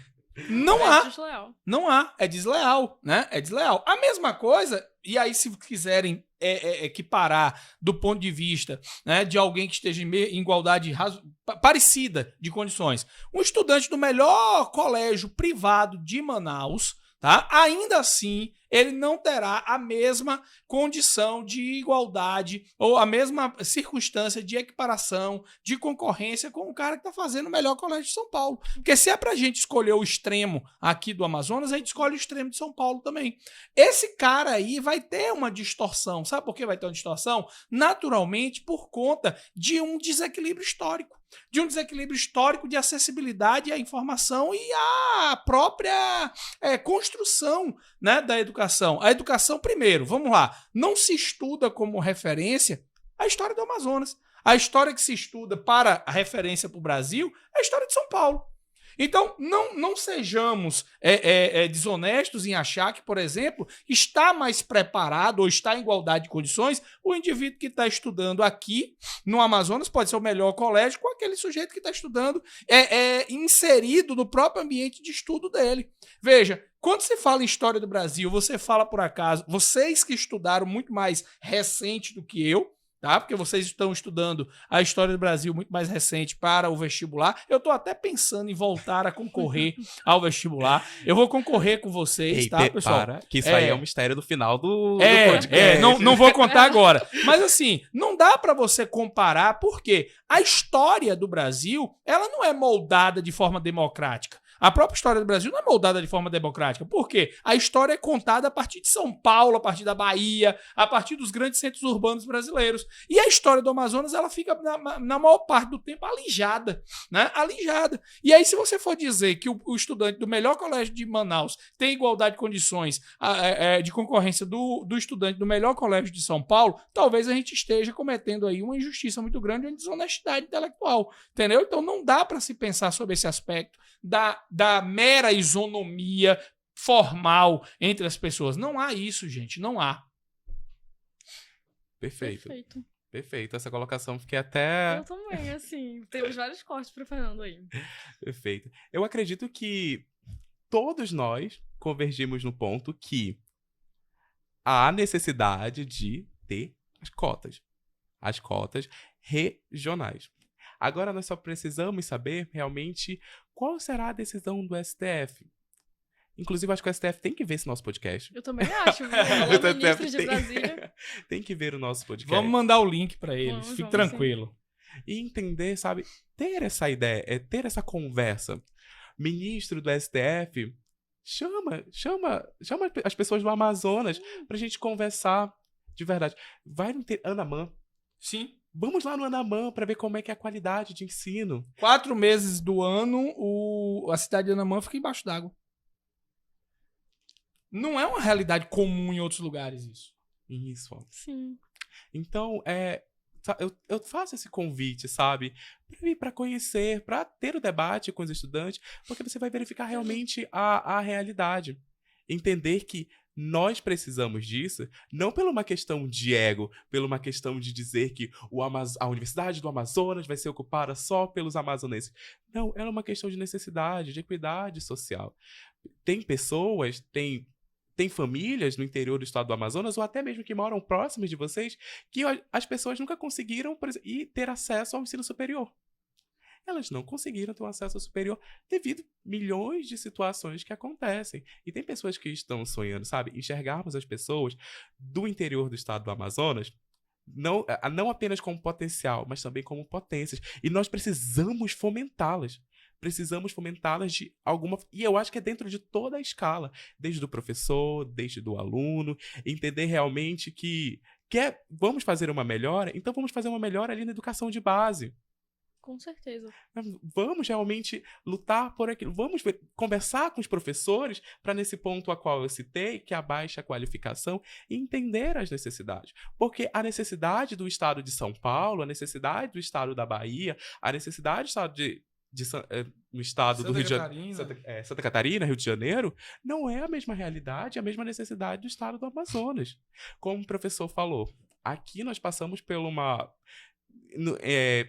Não há. Desleal. Não há. É desleal, né? É desleal. A mesma coisa, e aí se quiserem equiparar do ponto de vista, né, de alguém que esteja em igualdade parecida de condições, um estudante do melhor colégio privado de Manaus, tá? Ainda assim, ele não terá a mesma condição de igualdade ou a mesma circunstância de equiparação, de concorrência com o cara que está fazendo o melhor colégio de São Paulo. Porque se é para a gente escolher o extremo aqui do Amazonas, a gente escolhe o extremo de São Paulo também. Esse cara aí vai ter uma distorção. Sabe por que vai ter uma distorção? Naturalmente, por conta de um desequilíbrio histórico. De um desequilíbrio histórico de acessibilidade à informação e à própria construção, né, da educação. A educação, primeiro, vamos lá, não se estuda como referência a história do Amazonas. A história que se estuda para a referência para o Brasil é a história de São Paulo. Então, não sejamos desonestos em achar que, por exemplo, está mais preparado ou está em igualdade de condições o indivíduo que está estudando aqui no Amazonas, pode ser o melhor colégio, com aquele sujeito que está estudando inserido no próprio ambiente de estudo dele. Veja, quando se fala em história do Brasil, você fala por acaso, vocês que estudaram muito mais recente do que eu, tá? Porque vocês estão estudando a história do Brasil muito mais recente para o vestibular. Eu estou até pensando em voltar a concorrer ao vestibular. Eu vou concorrer com vocês, Ei, tá, pessoal? Que isso aí é um mistério do final do podcast. Não vou contar agora. Mas assim, não dá para você comparar, porque a história do Brasil, ela não é moldada de forma democrática. A própria história do Brasil não é moldada de forma democrática. Por quê? A história é contada a partir de São Paulo, a partir da Bahia, a partir dos grandes centros urbanos brasileiros. E a história do Amazonas, ela fica, na maior parte do tempo, alijada, né? Alijada. E aí, se você for dizer que o estudante do melhor colégio de Manaus tem igualdade de condições de concorrência do estudante do melhor colégio de São Paulo, talvez a gente esteja cometendo aí uma injustiça muito grande, uma desonestidade intelectual, entendeu? Então, não dá para se pensar sobre esse aspecto da mera isonomia formal entre as pessoas. Não há isso, gente. Não há. Perfeito. Essa colocação fiquei até... Eu também, assim. Temos vários cortes pro Fernando aí. Perfeito. Eu acredito que todos nós convergimos no ponto que há necessidade de ter as cotas. As cotas regionais. Agora nós só precisamos saber realmente qual será a decisão do STF. Inclusive, acho que o STF tem que ver esse nosso podcast. Eu também acho. O ministro de Brasília. Tem que ver o nosso podcast. Vamos mandar o link para eles. Fique tranquilo. Sim. e entender, sabe, ter essa ideia, ter essa conversa. Ministro do STF, chama as pessoas do Amazonas pra gente conversar de verdade. Vai no Anamã. Sim. Vamos lá no Anamã pra ver como é que é a qualidade de ensino. 4 meses do ano, a cidade de Anamã fica embaixo d'água. Não é uma realidade comum em outros lugares isso. Isso. Ó. Sim. Então, eu faço esse convite, sabe? Pra ir pra conhecer, pra ter o debate com os estudantes, porque você vai verificar realmente a realidade. Entender que nós precisamos disso, não por uma questão de ego, por uma questão de dizer que a Universidade do Amazonas vai ser ocupada só pelos amazonenses. Não, é uma questão de necessidade, de equidade social. Tem pessoas, tem famílias no interior do estado do Amazonas, ou até mesmo que moram próximas de vocês, que as pessoas nunca conseguiram, por exemplo, ter acesso ao ensino superior. Elas não conseguiram ter um acesso superior devido a milhões de situações que acontecem. E tem pessoas que estão sonhando, sabe? Enxergarmos as pessoas do interior do estado do Amazonas não apenas como potencial, mas também como potências. E nós precisamos fomentá-las. Precisamos fomentá-las de alguma... E eu acho que é dentro de toda a escala. Desde o professor, desde o aluno. Entender realmente que vamos fazer uma melhora, então vamos fazer uma melhora ali na educação de base. Com certeza. Vamos realmente lutar por aquilo. Vamos conversar com os professores para, nesse ponto a qual eu citei, que é a baixa qualificação, entender as necessidades. Porque a necessidade do estado de São Paulo, a necessidade do estado da Bahia, a necessidade do estado no estado do Rio de Janeiro, Santa Catarina, Rio de Janeiro, não é a mesma realidade, é a mesma necessidade do estado do Amazonas. Como o professor falou, aqui nós passamos por uma...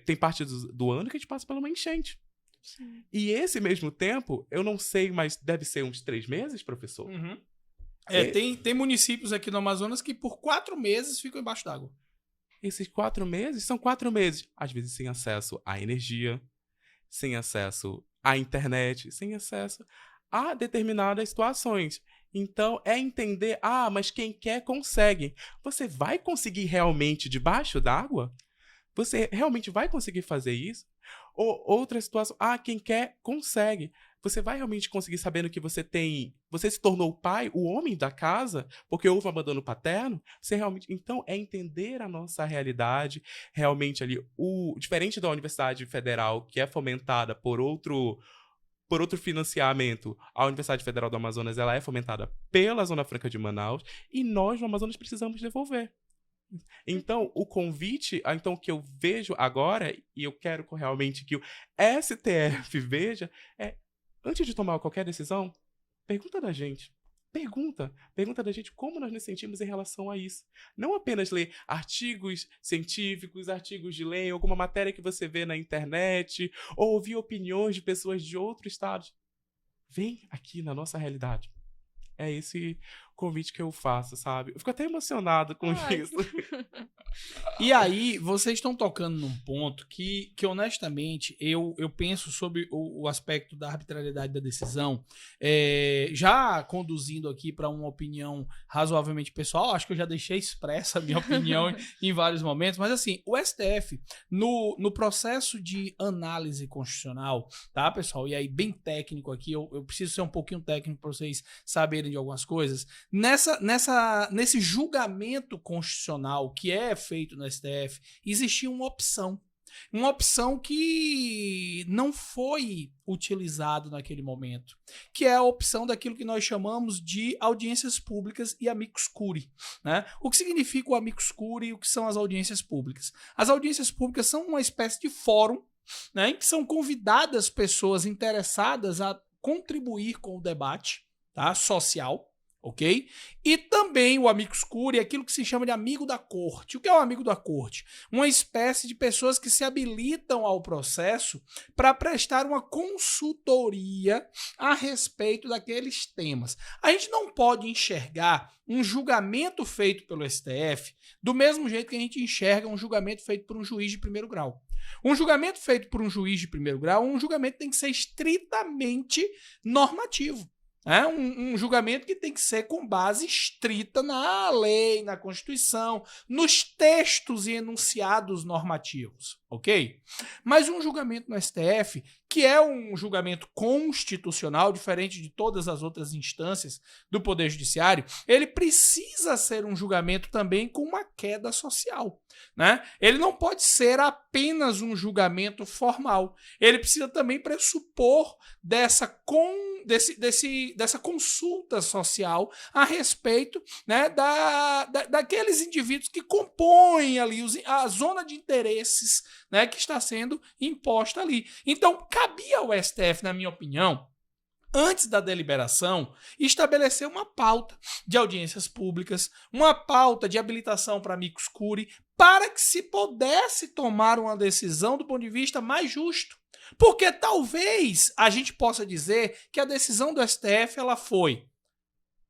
tem parte do ano que a gente passa por uma enchente. Sim. E esse mesmo tempo, eu não sei, mas deve ser uns 3 meses, professor? Uhum. Tem municípios aqui no Amazonas que por 4 meses ficam embaixo d'água. Esses 4 meses são 4 meses, às vezes sem acesso à energia, sem acesso à internet, sem acesso a determinadas situações. Então, é entender, mas quem quer consegue. Você vai conseguir realmente debaixo d'água? Você realmente vai conseguir fazer isso? Ou outra situação, quem quer consegue. Você vai realmente conseguir sabendo que você se tornou o pai, o homem da casa, porque houve um abandono paterno? Você realmente... Então, é entender a nossa realidade, realmente ali, diferente da Universidade Federal, que é fomentada por outro financiamento, a Universidade Federal do Amazonas, ela é fomentada pela Zona Franca de Manaus, e nós, no Amazonas, precisamos devolver. Então, o convite, que eu vejo agora, e eu quero realmente que o STF veja, antes de tomar qualquer decisão, pergunta da gente. Pergunta da gente como nós nos sentimos em relação a isso. Não apenas ler artigos científicos, artigos de lei, alguma matéria que você vê na internet, ou ouvir opiniões de pessoas de outros estados. Vem aqui na nossa realidade. É esse convite que eu faço, sabe? Eu fico até emocionado com isso. E aí, vocês estão tocando num ponto que honestamente, eu penso sobre o aspecto da arbitrariedade da decisão, já conduzindo aqui para uma opinião razoavelmente pessoal, acho que eu já deixei expressa a minha opinião em vários momentos, mas assim, o STF, no processo de análise constitucional, tá, pessoal? E aí, bem técnico aqui, eu preciso ser um pouquinho técnico para vocês saberem de algumas coisas. Nesse julgamento constitucional que é feito no STF, existia uma opção que não foi utilizada naquele momento, que é a opção daquilo que nós chamamos de audiências públicas e amicus curiae, né? O que significa o amicus curiae e o que são as audiências públicas? As audiências públicas são uma espécie de fórum, né, em que são convidadas pessoas interessadas a contribuir com o debate, tá, social, ok? E também o amicus curiae é aquilo que se chama de amigo da corte. O que é um amigo da corte? Uma espécie de pessoas que se habilitam ao processo para prestar uma consultoria a respeito daqueles temas. A gente não pode enxergar um julgamento feito pelo STF do mesmo jeito que a gente enxerga um julgamento feito por um juiz de primeiro grau. Um julgamento feito por um juiz de primeiro grau, um julgamento tem que ser estritamente normativo. Um julgamento que tem que ser com base estrita na lei, na Constituição, nos textos e enunciados normativos, ok? Mas um julgamento no STF, que é um julgamento constitucional, diferente de todas as outras instâncias do Poder Judiciário, ele precisa ser um julgamento também com uma queda social, né? Ele não pode ser apenas um julgamento formal. Ele precisa também pressupor dessa consulta social a respeito, né, daqueles indivíduos que compõem ali a zona de interesses, né, que está sendo imposta ali. Então, cabia ao STF, na minha opinião, antes da deliberação, estabelecer uma pauta de audiências públicas, uma pauta de habilitação para amicus curiae, para que se pudesse tomar uma decisão do ponto de vista mais justo. Porque talvez a gente possa dizer que a decisão do STF ela foi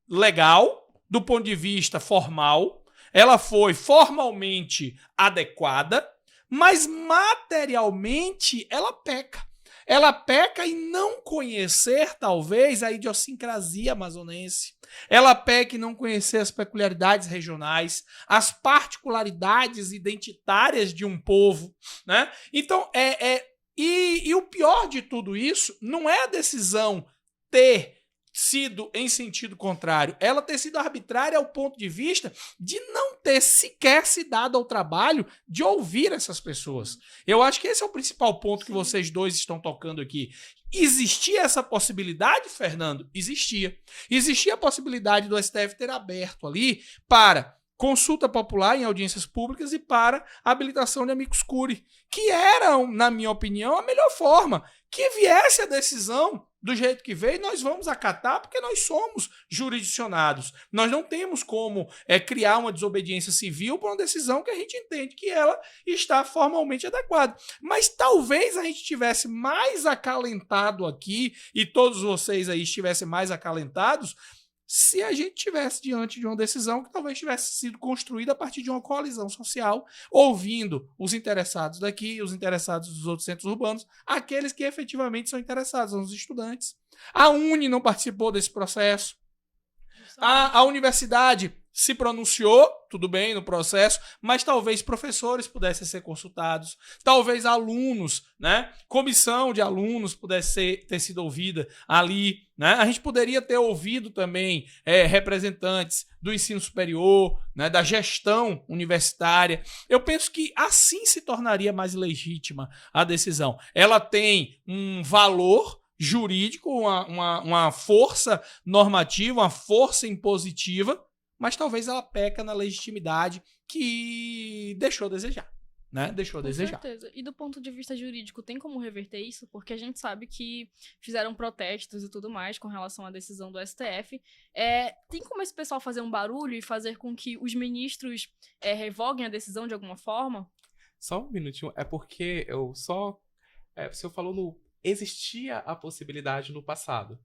legal, do ponto de vista formal, ela foi formalmente adequada, mas materialmente ela peca. Ela peca em não conhecer, talvez, a idiosincrasia amazonense. Ela peca em não conhecer as peculiaridades regionais, as particularidades identitárias de um povo, né? Então, E o pior de tudo isso não é a decisão ter sido em sentido contrário, ela ter sido arbitrária ao ponto de vista de não ter sequer se dado ao trabalho de ouvir essas pessoas. Eu acho que esse é o principal ponto que vocês dois estão tocando aqui. Existia essa possibilidade, Fernando? Existia. Existia a possibilidade do STF ter aberto ali para consulta popular em audiências públicas e para habilitação de amicus curiae, que eram, na minha opinião, a melhor forma. Que viesse a decisão do jeito que veio, nós vamos acatar porque nós somos jurisdicionados. Nós não temos como criar uma desobediência civil por uma decisão que a gente entende que ela está formalmente adequada. Mas talvez a gente tivesse mais acalentado aqui, e todos vocês aí estivessem mais acalentados, se a gente tivesse diante de uma decisão que talvez tivesse sido construída a partir de uma coalizão social, ouvindo os interessados daqui, os interessados dos outros centros urbanos, aqueles que efetivamente são interessados, são os estudantes. A Uni não participou desse processo. A universidade se pronunciou, tudo bem, no processo, mas talvez professores pudessem ser consultados, talvez alunos, né? Comissão de alunos pudesse ter sido ouvida ali, né? A gente poderia ter ouvido também representantes do ensino superior, né? Da gestão universitária. Eu penso que assim se tornaria mais legítima a decisão. Ela tem um valor jurídico, uma força normativa, uma força impositiva, mas talvez ela peca na legitimidade que deixou a desejar, né? Deixou a desejar. Com certeza. E do ponto de vista jurídico, tem como reverter isso? Porque a gente sabe que fizeram protestos e tudo mais com relação à decisão do STF. Tem como esse pessoal fazer um barulho e fazer com que os ministros revoguem a decisão de alguma forma? Só um minutinho, é porque o senhor falou existia a possibilidade no passado.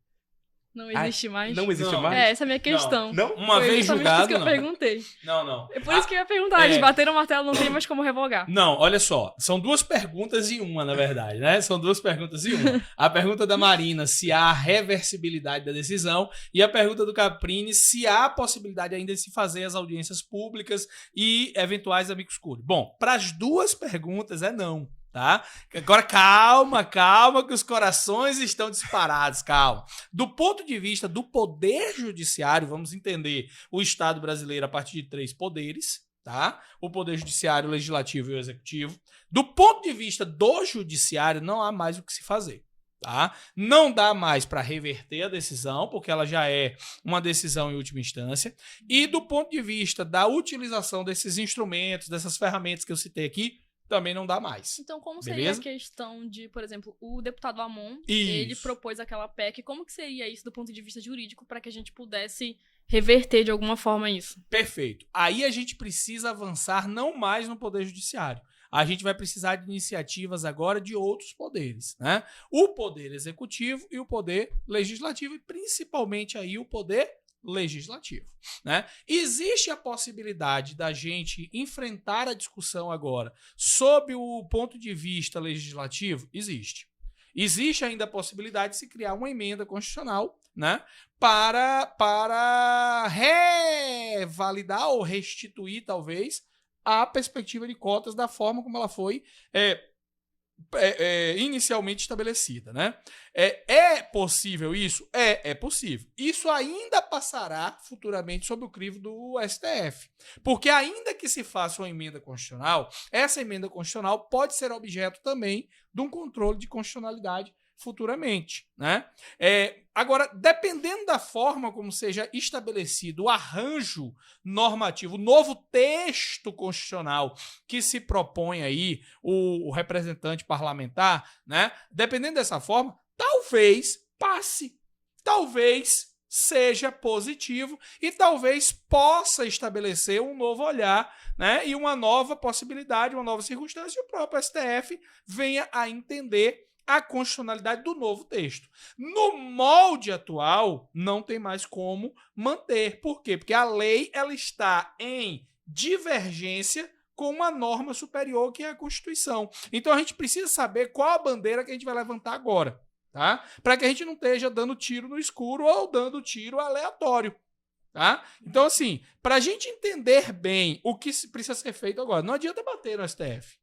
Não existe mais? Não existe Não. mais? Essa é a minha questão. Não? Uma Foi vez justamente julgado, isso que eu não. perguntei. Não. É por isso que eu ia perguntar. Eles bateram o martelo, não tem mais como revogar. Não, olha só. São duas perguntas em uma, na verdade, né? São duas perguntas em uma. A pergunta da Marina, se há reversibilidade da decisão, e a pergunta do Caprini, se há possibilidade ainda de se fazer as audiências públicas e eventuais amicus curiae. Bom, para as duas perguntas é não. Tá? Agora calma, que os corações estão disparados, calma. Do ponto de vista do poder judiciário, vamos entender o Estado brasileiro a partir de 3 poderes, tá? O poder judiciário, o legislativo e o executivo. Do ponto de vista do judiciário, não há mais o que se fazer. Tá? Não dá mais para reverter a decisão, porque ela já é uma decisão em última instância. E do ponto de vista da utilização desses instrumentos, dessas ferramentas que eu citei aqui, também não dá mais. Então, como seria Beleza? a questão de, por exemplo, o deputado Amon, Isso. ele propôs aquela PEC, como que seria isso do ponto de vista jurídico para que a gente pudesse reverter de alguma forma isso? Perfeito. Aí a gente precisa avançar não mais no poder judiciário. A gente vai precisar de iniciativas agora de outros poderes, né? O poder executivo e o poder legislativo, e principalmente aí o poder legislativo, né? Existe a possibilidade da gente enfrentar a discussão agora sob o ponto de vista legislativo? Existe. Existe ainda a possibilidade de se criar uma emenda constitucional né, para revalidar ou restituir, talvez, a perspectiva de cotas da forma como ela foi inicialmente estabelecida, né? É possível isso? É possível. Isso ainda passará futuramente sob o crivo do STF. Porque ainda que se faça uma emenda constitucional, essa emenda constitucional pode ser objeto também de um controle de constitucionalidade futuramente, né? Agora, dependendo da forma como seja estabelecido o arranjo normativo, o novo texto constitucional que se propõe aí o representante parlamentar, né? Dependendo dessa forma, talvez passe, talvez seja positivo e talvez possa estabelecer um novo olhar, né? E uma nova possibilidade, uma nova circunstância, e o próprio STF venha a entender a constitucionalidade do novo texto. No molde atual, não tem mais como manter. Por quê? Porque a lei ela está em divergência com uma norma superior, que é a Constituição. Então a gente precisa saber qual a bandeira que a gente vai levantar agora, tá? Para que a gente não esteja dando tiro no escuro ou dando tiro aleatório. Tá? Então, assim, para a gente entender bem o que precisa ser feito agora, não adianta bater no STF.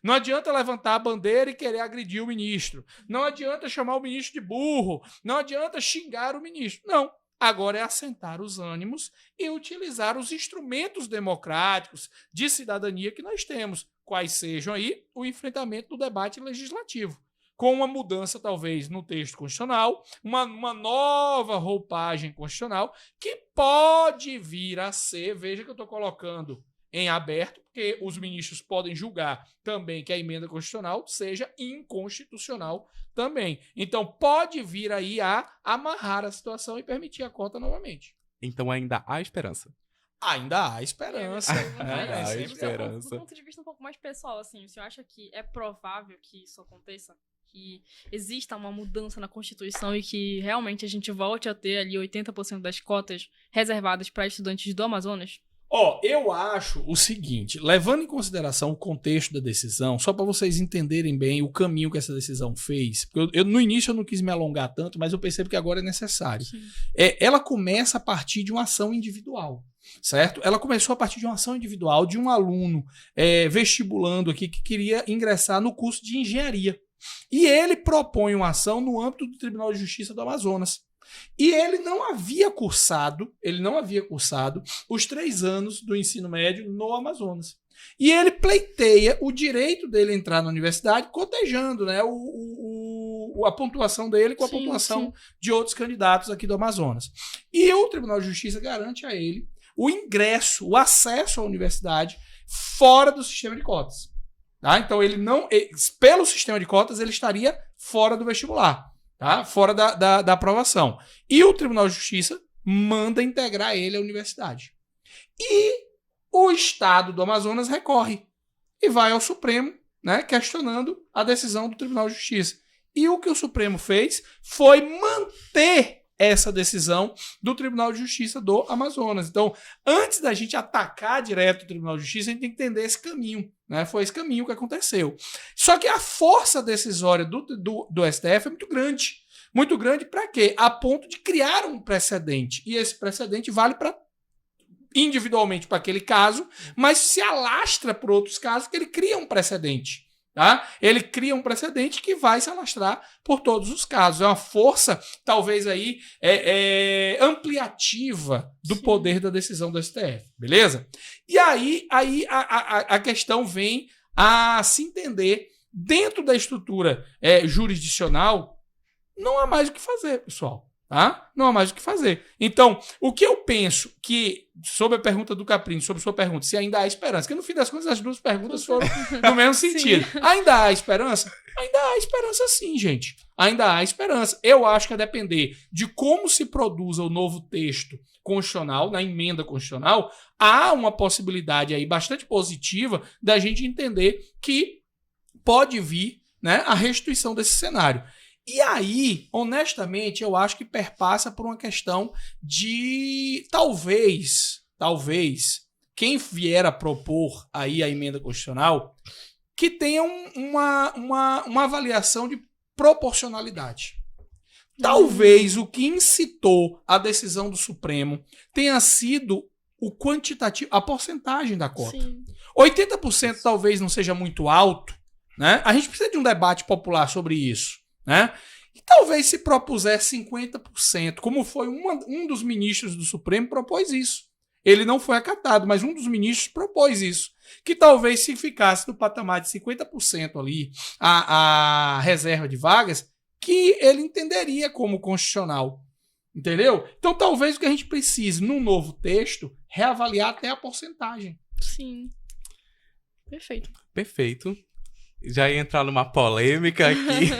Não adianta levantar a bandeira e querer agredir o ministro. Não adianta chamar o ministro de burro. Não adianta xingar o ministro. Não. Agora é assentar os ânimos e utilizar os instrumentos democráticos de cidadania que nós temos, quais sejam aí o enfrentamento do debate legislativo, com uma mudança talvez no texto constitucional, uma nova roupagem constitucional que pode vir a ser, veja que eu estou colocando em aberto, porque os ministros podem julgar também que a emenda constitucional seja inconstitucional também. Então, pode vir aí a amarrar a situação e permitir a cota novamente. Então, ainda há esperança. Ainda há esperança. Há esperança. Do ponto de vista um pouco mais pessoal, assim, o senhor acha que é provável que isso aconteça? Que exista uma mudança na Constituição e que realmente a gente volte a ter ali 80% das cotas reservadas para estudantes do Amazonas? Eu acho o seguinte, levando em consideração o contexto da decisão, só para vocês entenderem bem o caminho que essa decisão fez, porque no início eu não quis me alongar tanto, mas eu percebo que agora é necessário. Ela começa a partir de uma ação individual, certo? Ela começou a partir de uma ação individual de um aluno vestibulando aqui que queria ingressar no curso de engenharia. E ele propõe uma ação no âmbito do Tribunal de Justiça do Amazonas. E ele não havia cursado os 3 anos do ensino médio no Amazonas. E ele pleiteia o direito dele entrar na universidade, cotejando, né, a pontuação dele com a pontuação de outros candidatos aqui do Amazonas. E o Tribunal de Justiça garante a ele o ingresso, o acesso à universidade fora do sistema de cotas. Tá? Então, pelo sistema de cotas, ele estaria fora do vestibular. Tá? Fora da aprovação. E o Tribunal de Justiça manda integrar ele à universidade. E o Estado do Amazonas recorre e vai ao Supremo, né, questionando a decisão do Tribunal de Justiça. E o que o Supremo fez foi manter essa decisão do Tribunal de Justiça do Amazonas. Então, antes da gente atacar direto o Tribunal de Justiça, a gente tem que entender esse caminho. Né? Foi esse caminho que aconteceu. Só que a força decisória do STF é muito grande. Muito grande para quê? A ponto de criar um precedente. E esse precedente vale individualmente para aquele caso, mas se alastra por outros casos, que ele cria um precedente. Tá? Ele cria um precedente que vai se alastrar por todos os casos. É uma força, talvez, aí, ampliativa do poder da decisão do STF. Beleza? E aí a questão vem a se entender dentro da estrutura jurisdicional. Não há mais o que fazer, pessoal. Tá? Não há mais o que fazer. Então, o que eu penso que, sobre a pergunta do Caprini, sobre a sua pergunta, se ainda há esperança, que no fim das contas as duas perguntas foram no mesmo sentido. Ainda há esperança? Ainda há esperança sim, gente. Ainda há esperança. Eu acho que a depender de como se produza o novo texto constitucional, na emenda constitucional, há uma possibilidade aí bastante positiva da gente entender que pode vir, né, a restituição desse cenário. E aí, honestamente, eu acho que perpassa por uma questão de talvez, quem vier a propor aí a emenda constitucional, que tenha uma avaliação de proporcionalidade. Talvez o que incitou a decisão do Supremo tenha sido o quantitativo, a porcentagem da cota. Sim. 80% talvez não seja muito alto, né? A gente precisa de um debate popular sobre isso, né? E talvez se propuser 50%, como foi um dos ministros do Supremo propôs isso. Ele não foi acatado, mas um dos ministros propôs isso. Que talvez se ficasse no patamar de 50% ali a reserva de vagas, que ele entenderia como constitucional. Entendeu? Então talvez o que a gente precise, num novo texto, reavaliar até a porcentagem. Sim. Perfeito. Perfeito. Já ia entrar numa polêmica aqui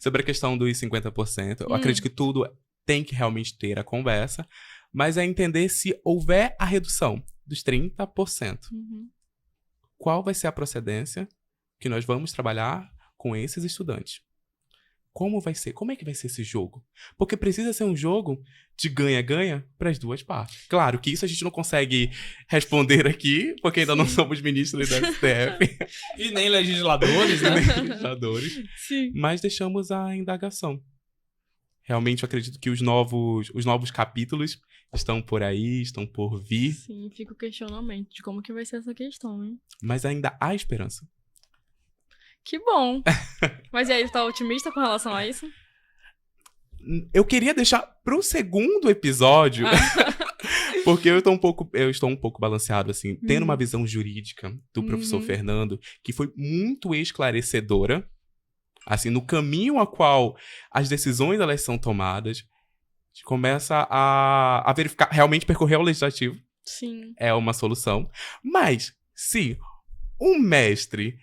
sobre a questão dos 50%. Eu acredito que tudo tem que realmente ter a conversa, mas é entender se houver a redução dos 30%. Qual vai ser a procedência que nós vamos trabalhar com esses estudantes? Como vai ser? Como é que vai ser esse jogo? Porque precisa ser um jogo de ganha-ganha para as duas partes. Claro que isso a gente não consegue responder aqui, porque ainda não somos ministros da STF. E nem legisladores, né? Nem legisladores. Sim. Mas deixamos a indagação. Realmente eu acredito que os novos capítulos estão por aí, estão por vir. Sim, fica o questionamento de como que vai ser essa questão, hein? Mas ainda há esperança. Que bom. Mas e aí, tá otimista com relação a isso? Eu queria deixar pro segundo episódio, porque eu estou um pouco balanceado, assim, tendo uma visão jurídica do professor Fernando, que foi muito esclarecedora, assim, no caminho a qual as decisões elas são tomadas, a gente começa a verificar, realmente percorrer o legislativo. Sim. É uma solução. Mas, se um mestre,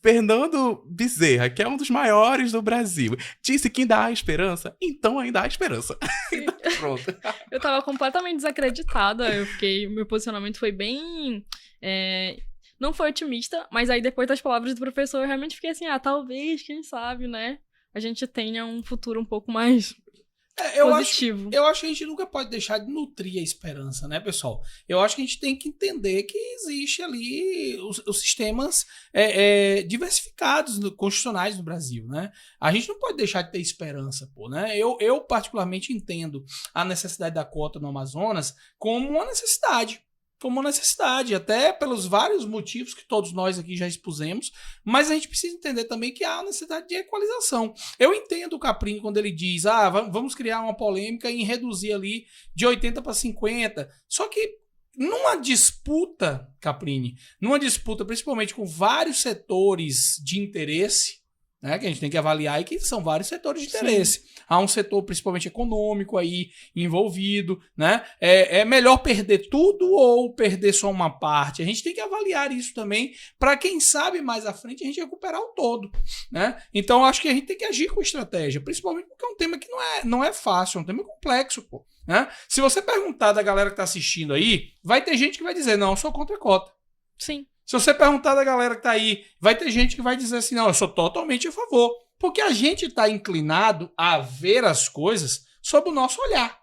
Fernando Bezerra, que é um dos maiores do Brasil, disse que ainda há esperança, então ainda há esperança. Então, pronto. Eu tava completamente desacreditada. Meu posicionamento foi bem. Não foi otimista, mas aí depois das palavras do professor, eu realmente fiquei assim, talvez, quem sabe, né? A gente tenha um futuro um pouco mais positivo. Eu acho que a gente nunca pode deixar de nutrir a esperança, né, pessoal? Eu acho que a gente tem que entender que existe ali os sistemas diversificados constitucionais no Brasil, né? A gente não pode deixar de ter esperança, pô, né? Eu particularmente entendo a necessidade da cota no Amazonas como uma necessidade. Até pelos vários motivos que todos nós aqui já expusemos, mas a gente precisa entender também que há necessidade de equalização. Eu entendo o Caprini quando ele diz, vamos criar uma polêmica em reduzir ali de 80 para 50, só que numa disputa, Caprini, principalmente com vários setores de interesse, né, que a gente tem que avaliar e que são vários setores de interesse. Sim. Há um setor principalmente econômico aí envolvido, né? É melhor perder tudo ou perder só uma parte? A gente tem que avaliar isso também para quem sabe mais à frente a gente recuperar o todo, né? Então acho que a gente tem que agir com estratégia, principalmente porque é um tema que não é fácil, é um tema complexo, pô, né? Se você perguntar da galera que tá assistindo aí, vai ter gente que vai dizer, não, eu sou contra a cota. Sim. Se você perguntar da galera que tá aí, vai ter gente que vai dizer assim, não, eu sou totalmente a favor. Porque a gente está inclinado a ver as coisas sob o nosso olhar,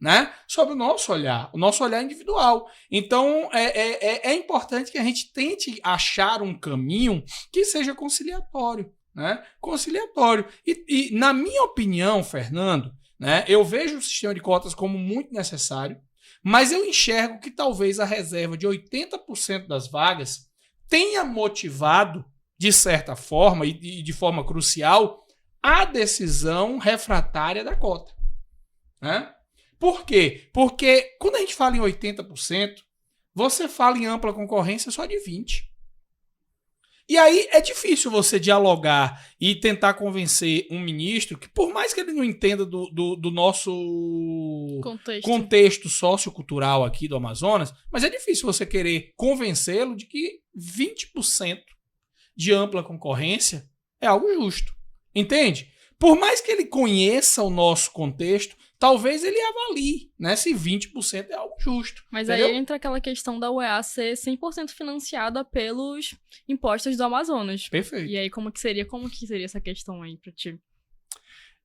né? Sob o nosso olhar individual. Então, é importante que a gente tente achar um caminho que seja conciliatório, né? Conciliatório. E na minha opinião, Fernando, né, eu vejo o sistema de cotas como muito necessário, mas eu enxergo que talvez a reserva de 80% das vagas tenha motivado, de certa forma, e de forma crucial, a decisão refratária da cota. Né? Por quê? Porque quando a gente fala em 80%, você fala em ampla concorrência só de 20%. E aí é difícil você dialogar e tentar convencer um ministro que, por mais que ele não entenda do nosso contexto sociocultural aqui do Amazonas, mas é difícil você querer convencê-lo de que 20% de ampla concorrência é algo justo. Entende? Por mais que ele conheça o nosso contexto, talvez ele avalie, né, se 20% é algo justo. Mas entendeu? aí entra aquela questão da UEA ser 100% financiada pelos impostos do Amazonas. Perfeito. E aí como que seria essa questão aí pra ti?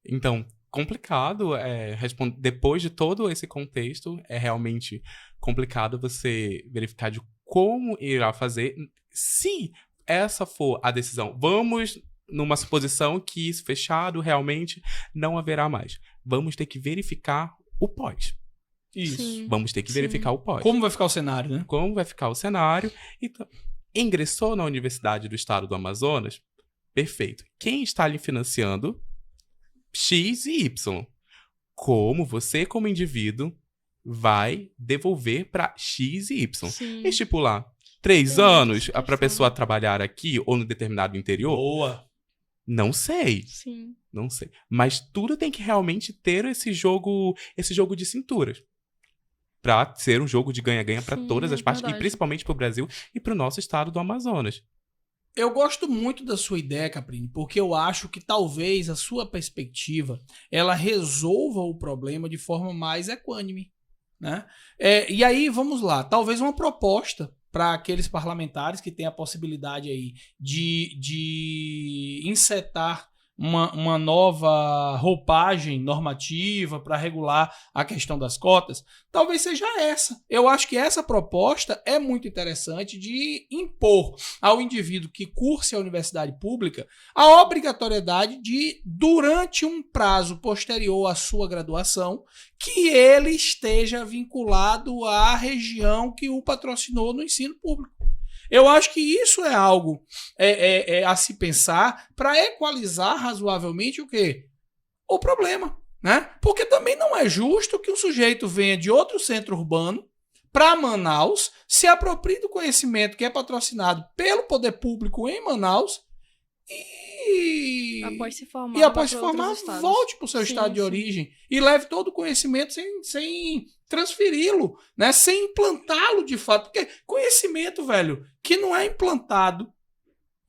Então, complicado responder. Depois de todo esse contexto, é realmente complicado você verificar de como irá fazer. Se essa for a decisão, vamos numa suposição que isso fechado realmente não haverá mais. vamos ter que verificar o pós. Isso. Sim. Vamos ter que verificar o pós. Como vai ficar o cenário, né? Como vai ficar o cenário. Então, ingressou na Universidade do Estado do Amazonas? Perfeito. Quem está lhe financiando? X e Y. Como você, como indivíduo, vai devolver para X e Y? Sim. Estipular 3 Tem anos muita para a questão. pessoa trabalhar aqui ou no determinado interior? Boa. Não sei. Sim. Não sei. Mas tudo tem que realmente ter esse jogo de cinturas. Pra ser um jogo de ganha-ganha pra Sim, todas as partes, e verdade. principalmente pro Brasil e pro nosso estado do Amazonas. Eu gosto muito da sua ideia, Caprini, porque eu acho que talvez a sua perspectiva ela resolva o problema de forma mais equânime, né? E aí, vamos lá, talvez uma proposta para aqueles parlamentares que têm a possibilidade aí de insetar uma nova roupagem normativa para regular a questão das cotas, talvez seja essa. Eu acho que essa proposta é muito interessante de impor ao indivíduo que curse a universidade pública a obrigatoriedade de, durante um prazo posterior à sua graduação, que ele esteja vinculado à região que o patrocinou no ensino público. Eu acho que isso é algo a se pensar para equalizar razoavelmente o quê? O problema, né? Porque também não é justo que um sujeito venha de outro centro urbano para Manaus, se aproprie do conhecimento que é patrocinado pelo poder público em Manaus e Após se formar, após se vá pra formar outros estados. volte para o seu Sim, estado de sim. origem e leve todo o conhecimento sem transferi-lo, né? Sem implantá-lo de fato. Porque conhecimento, velho, que não é implantado,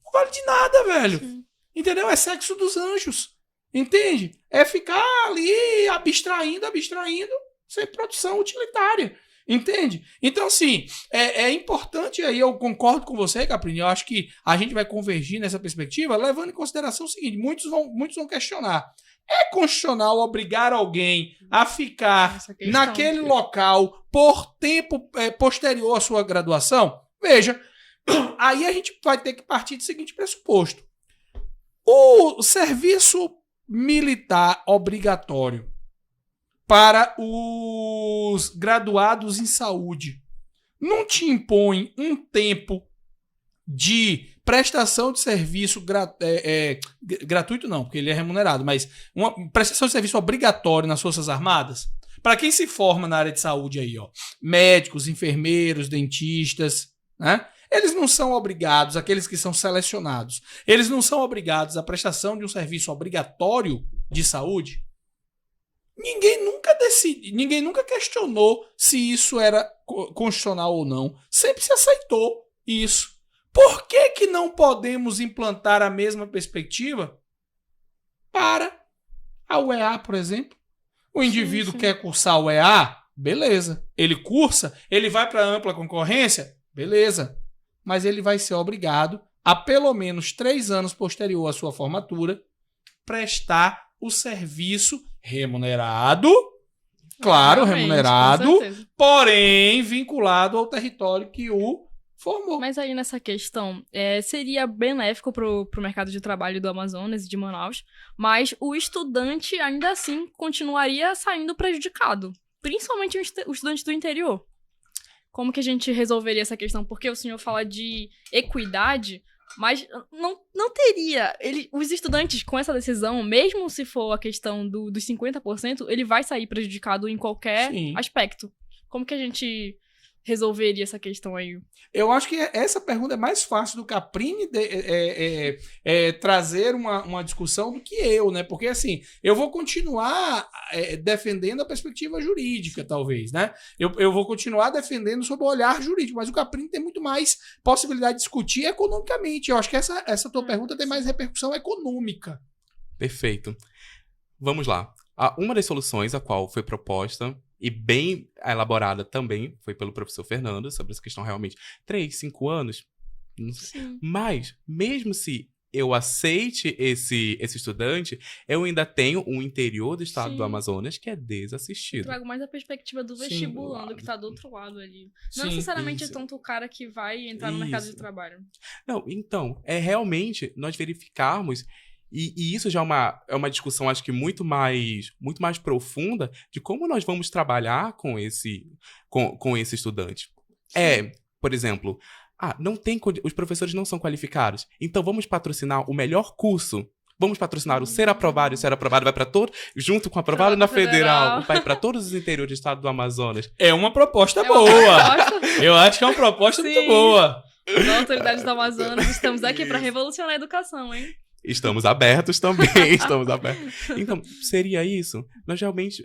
não vale de nada, velho. Sim. Entendeu? É sexo dos anjos. Entende? É ficar ali abstraindo, sem produção utilitária. Entende? Então, assim, é importante, aí eu concordo com você, Caprini, eu acho que a gente vai convergir nessa perspectiva, levando em consideração o seguinte, muitos vão questionar. É constitucional obrigar alguém a ficar Essa questão. naquele local por tempo posterior à sua graduação? Veja, aí a gente vai ter que partir do seguinte pressuposto. O serviço militar obrigatório para os graduados em saúde não te impõe um tempo de prestação de serviço gratuito não, porque ele é remunerado, mas uma prestação de serviço obrigatório nas Forças Armadas? Para quem se forma na área de saúde aí, ó, médicos, enfermeiros, dentistas, né? Eles não são obrigados, aqueles que são selecionados, eles não são obrigados à prestação de um serviço obrigatório de saúde? Ninguém nunca questionou se isso era constitucional ou não. Sempre se aceitou isso. Por que não podemos implantar a mesma perspectiva para a UEA, por exemplo? O indivíduo sim. quer cursar o UEA, beleza. Ele cursa, ele vai para ampla concorrência, beleza. Mas ele vai ser obrigado a pelo menos 3 anos posterior à sua formatura prestar o serviço remunerado, claro, Realmente, remunerado, com certeza. porém vinculado ao território que o formou. Mas aí nessa questão, seria benéfico pro mercado de trabalho do Amazonas e de Manaus, mas o estudante ainda assim continuaria saindo prejudicado, principalmente o estudante do interior. Como que a gente resolveria essa questão? Porque o senhor fala de equidade, mas não teria. Os estudantes com essa decisão, mesmo se for a questão dos 50%, ele vai sair prejudicado em qualquer Sim. aspecto. Como que a gente resolveria essa questão aí? Eu acho que essa pergunta é mais fácil do Caprini trazer uma discussão do que eu, né? Porque, assim, eu vou continuar defendendo a perspectiva jurídica, talvez, né? Eu vou continuar defendendo sob o olhar jurídico, mas o Caprini tem muito mais possibilidade de discutir economicamente. Eu acho que essa tua pergunta tem mais repercussão econômica. Perfeito. Vamos lá. Uma das soluções a qual foi proposta e bem elaborada também foi pelo professor Fernando, sobre essa questão realmente 3, 5 anos. Não sei. Sim. Mas, mesmo se eu aceite esse estudante, eu ainda tenho um interior do estado Sim. do Amazonas que é desassistido. Trago mais a perspectiva do Sim. vestibulando, que tá do outro lado ali. Não Sim, necessariamente isso. é tanto o cara que vai entrar no mercado de Isso. trabalho. Não, então, é realmente nós verificarmos E isso já é uma discussão, acho que muito mais profunda de como nós vamos trabalhar com esse estudante. Por exemplo, não tem, os professores não são qualificados, então vamos patrocinar o melhor curso. Vamos patrocinar o Ser Aprovado, e o Ser Aprovado vai para todo, junto com o Aprovado na Federal, vai para todos os interiores do estado do Amazonas. É uma proposta boa. Eu acho que é uma proposta muito boa. Na Autoridade do Amazonas, estamos aqui para revolucionar a educação, hein? Estamos abertos também, estamos abertos. Então, seria isso? Nós realmente...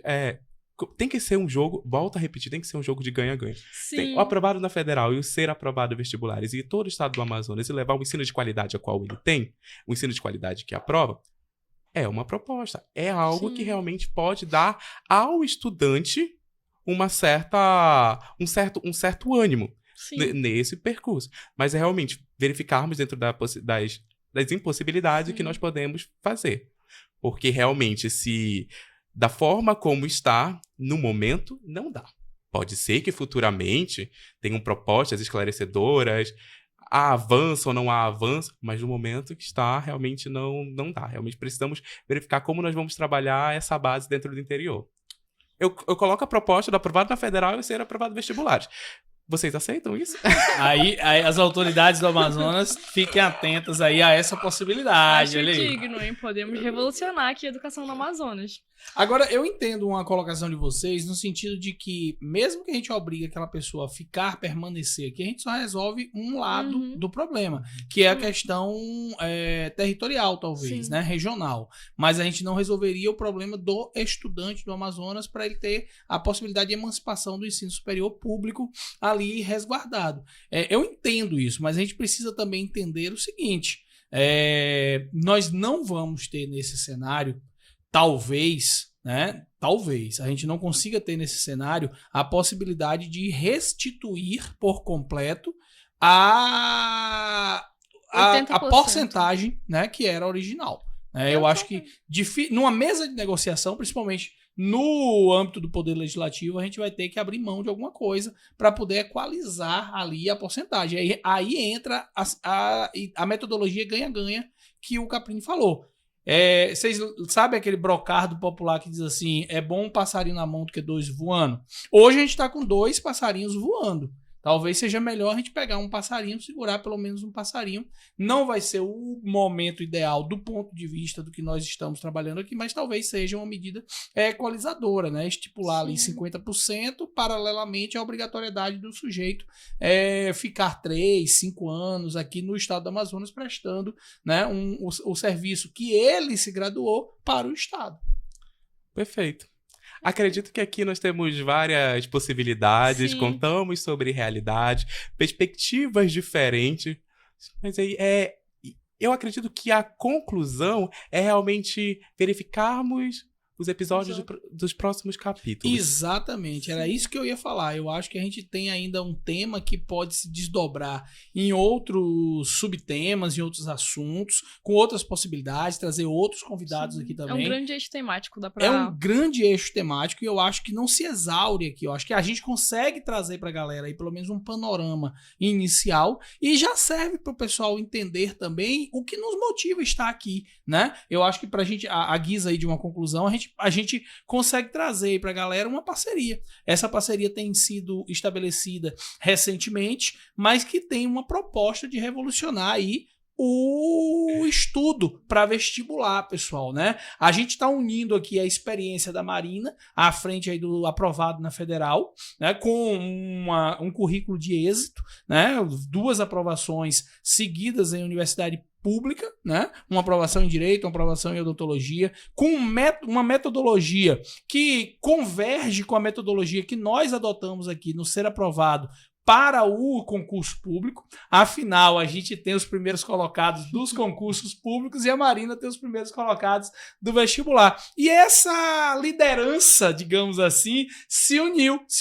tem que ser um jogo, volto a repetir, tem que ser um jogo de ganha-ganha. Sim. O Aprovado na Federal e o Ser Aprovado vestibulares e todo o estado do Amazonas e levar o ensino de qualidade a qual ele tem, o ensino de qualidade que aprova, é uma proposta. É algo que realmente pode dar ao estudante um certo ânimo nesse percurso. Mas é realmente verificarmos dentro das impossibilidades que nós podemos fazer. Porque realmente, da forma como está, no momento, não dá. Pode ser que futuramente tenham propostas esclarecedoras, há avanço ou não há avanço, mas no momento que está, realmente não dá. Realmente precisamos verificar como nós vamos trabalhar essa base dentro do interior. Eu coloco a proposta do Aprovado na Federal e Ser Aprovado vestibulares. Vocês aceitam isso? Aí as autoridades do Amazonas fiquem atentas aí a essa possibilidade. Acho digno, hein? Podemos revolucionar aqui a educação no Amazonas. Agora, eu entendo uma colocação de vocês no sentido de que, mesmo que a gente obrigue aquela pessoa a permanecer aqui, a gente só resolve um lado do problema, que é a questão territorial, talvez, né? Regional. Mas a gente não resolveria o problema do estudante do Amazonas para ele ter a possibilidade de emancipação do ensino superior público ali resguardado. Eu entendo isso, mas a gente precisa também entender o seguinte, nós não vamos ter nesse cenário, talvez a gente não consiga ter nesse cenário a possibilidade de restituir por completo a porcentagem, né, que era original. Eu acho que numa mesa de negociação, principalmente no âmbito do Poder Legislativo, a gente vai ter que abrir mão de alguma coisa para poder equalizar ali a porcentagem. Aí entra a metodologia ganha-ganha que o Caprini falou. Vocês sabem aquele brocardo popular que diz assim, é bom um passarinho na mão do que 2 voando? Hoje a gente está com 2 passarinhos voando. Talvez seja melhor a gente pegar um passarinho, segurar pelo menos um passarinho. Não vai ser o momento ideal do ponto de vista do que nós estamos trabalhando aqui, mas talvez seja uma medida equalizadora, né? Estipular ali 50%, paralelamente à obrigatoriedade do sujeito ficar 3, 5 anos aqui no estado do Amazonas prestando, né, o serviço que ele se graduou para o estado. Perfeito. Acredito que aqui nós temos várias possibilidades, contamos sobre realidade, perspectivas diferentes, mas aí eu acredito que a conclusão é realmente verificarmos os episódios dos próximos capítulos. Exatamente, era isso que eu ia falar. Eu acho que a gente tem ainda um tema que pode se desdobrar em outros subtemas, em outros assuntos, com outras possibilidades, trazer outros convidados aqui também. É um grande eixo temático, dá pra... É um grande eixo temático e eu acho que não se exaure aqui. Eu acho que a gente consegue trazer pra galera aí pelo menos um panorama inicial e já serve pro pessoal entender também o que nos motiva a estar aqui, né? Eu acho que pra gente, a guisa aí de uma conclusão, a gente consegue trazer aí pra galera uma parceria. Essa parceria tem sido estabelecida recentemente, mas que tem uma proposta de revolucionar aí o estudo para vestibular, pessoal, né? A gente está unindo aqui a experiência da Marina à frente aí do Aprovado na Federal, né? Com um currículo de êxito, né? 2 aprovações seguidas em universidade pública, né? Uma aprovação em Direito, uma aprovação em Odontologia, com uma metodologia que converge com a metodologia que nós adotamos aqui no Ser Aprovado para o concurso público. Afinal, a gente tem os primeiros colocados dos concursos públicos e a Marina tem os primeiros colocados do vestibular. E essa liderança, digamos assim, se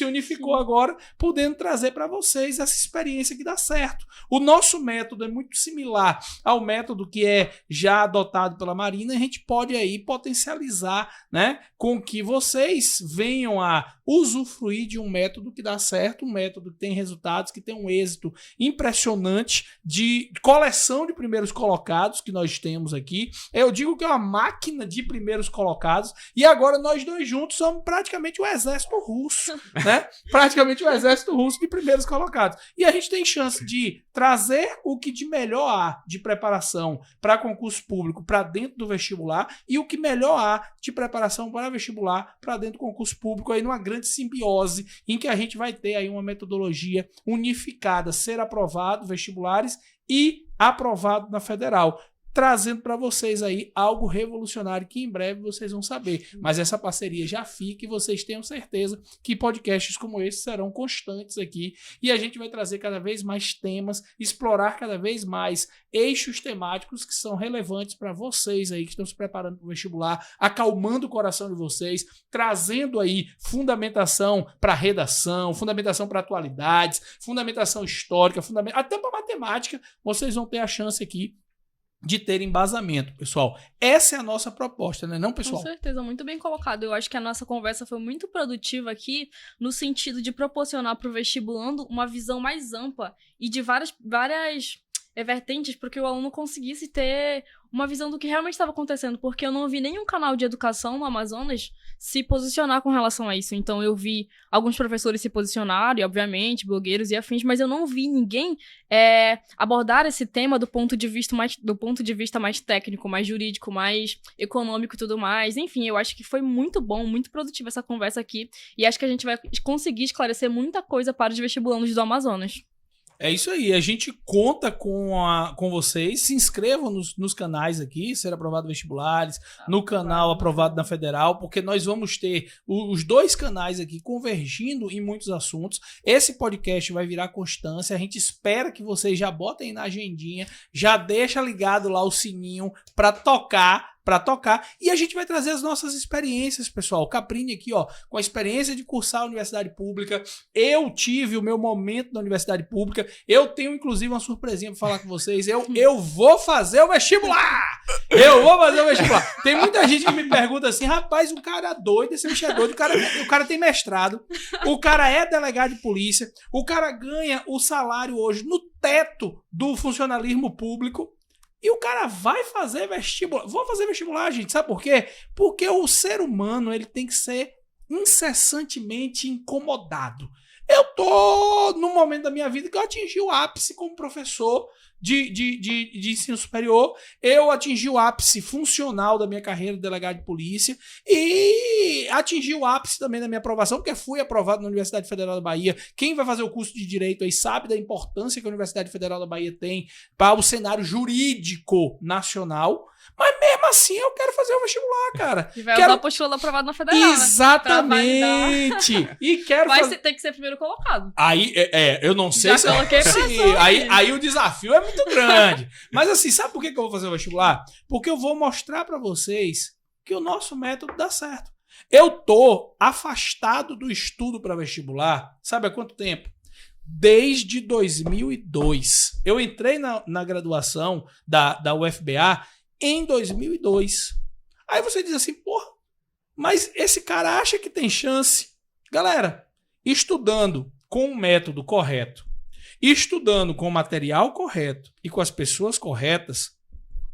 unificou agora, podendo trazer para vocês essa experiência que dá certo. O nosso método é muito similar ao método que é já adotado pela Marina, e a gente pode aí potencializar, né, com que vocês venham a usufruir de um método que dá certo, um método que tem resultado resultados, que tem um êxito impressionante de coleção de primeiros colocados que nós temos aqui. Eu digo que é uma máquina de primeiros colocados, e agora nós dois juntos somos praticamente o exército russo, né? Praticamente o exército russo de primeiros colocados. E a gente tem chance de trazer o que de melhor há de preparação para concurso público para dentro do vestibular e o que melhor há de preparação para vestibular para dentro do concurso público, aí numa grande simbiose em que a gente vai ter aí uma metodologia unificada, ser aprovado vestibulares e aprovado na federal, trazendo para vocês aí algo revolucionário que em breve vocês vão saber. Mas essa parceria já fica e vocês tenham certeza que podcasts como esse serão constantes aqui e a gente vai trazer cada vez mais temas, explorar cada vez mais eixos temáticos que são relevantes para vocês aí que estão se preparando para o vestibular, acalmando o coração de vocês, trazendo aí fundamentação para redação, fundamentação para atualidades, fundamentação histórica, até para matemática, vocês vão ter a chance aqui de ter embasamento, pessoal. Essa é a nossa proposta, né, não, pessoal? Com certeza, muito bem colocado. Eu acho que a nossa conversa foi muito produtiva aqui, no sentido de proporcionar para o vestibulando uma visão mais ampla e de várias vertentes, para que o aluno conseguisse ter uma visão do que realmente estava acontecendo, porque eu não vi nenhum canal de educação no Amazonas se posicionar com relação a isso. Então eu vi alguns professores se posicionarem, obviamente, blogueiros e afins, mas eu não vi ninguém abordar esse tema do ponto de vista mais técnico, mais jurídico, mais econômico e tudo mais. Enfim, eu acho que foi muito bom, muito produtiva essa conversa aqui, e acho que a gente vai conseguir esclarecer muita coisa para os vestibulandos do Amazonas. É isso aí, a gente conta com vocês, se inscrevam nos canais aqui, Ser Aprovado Vestibulares, no canal Aprovado na Federal, porque nós vamos ter os dois canais aqui convergindo em muitos assuntos. Esse podcast vai virar constância, a gente espera que vocês já botem na agendinha, já deixa ligado lá o sininho para tocar, e a gente vai trazer as nossas experiências, pessoal. O Caprini aqui, ó, com a experiência de cursar a universidade pública, eu tive o meu momento na universidade pública, eu tenho inclusive uma surpresinha para falar com vocês, eu vou fazer o vestibular! Eu vou fazer o vestibular! Tem muita gente que me pergunta assim, rapaz, o cara é doido, esse bicho é doido, o cara tem mestrado, o cara é delegado de polícia, o cara ganha o salário hoje no teto do funcionalismo público, e o cara vai fazer vestibular. Vou fazer vestibular, gente. Sabe por quê? Porque o ser humano ele tem que ser incessantemente incomodado. Eu tô num momento da minha vida que eu atingi o ápice como professor de ensino superior. Eu atingi o ápice funcional da minha carreira de delegado de polícia e atingi o ápice também da minha aprovação, porque fui aprovado na Universidade Federal da Bahia. Quem vai fazer o curso de Direito aí sabe da importância que a Universidade Federal da Bahia tem para o cenário jurídico nacional. Mas mesmo assim eu quero fazer o vestibular, cara. E vai usar a apostila aprovada na Federal, exatamente. Né? E quero tem que ser primeiro colocado. Aí, eu não sei se... Aí o desafio é muito grande. Mas assim, sabe por que eu vou fazer o vestibular? Porque eu vou mostrar pra vocês que o nosso método dá certo. Eu tô afastado do estudo para vestibular, sabe há quanto tempo? Desde 2002. Eu entrei na graduação da UFBA em 2002. Aí você diz assim, porra, mas esse cara acha que tem chance? Galera, estudando com o método correto, estudando com o material correto e com as pessoas corretas,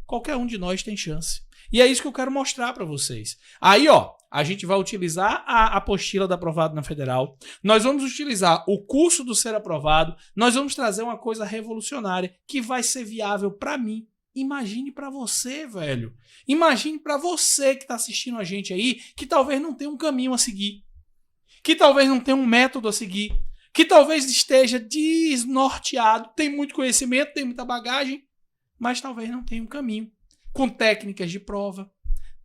qualquer um de nós tem chance. E é isso que eu quero mostrar para vocês. Aí, ó, a gente vai utilizar a apostila da Aprovado na Federal, nós vamos utilizar o curso do Ser Aprovado, nós vamos trazer uma coisa revolucionária que vai ser viável para mim. Imagine para você, velho. Imagine para você que está assistindo a gente aí, que talvez não tenha um caminho a seguir, que talvez não tenha um método a seguir, que talvez esteja desnorteado, tem muito conhecimento, tem muita bagagem, mas talvez não tenha um caminho. Com técnicas de prova,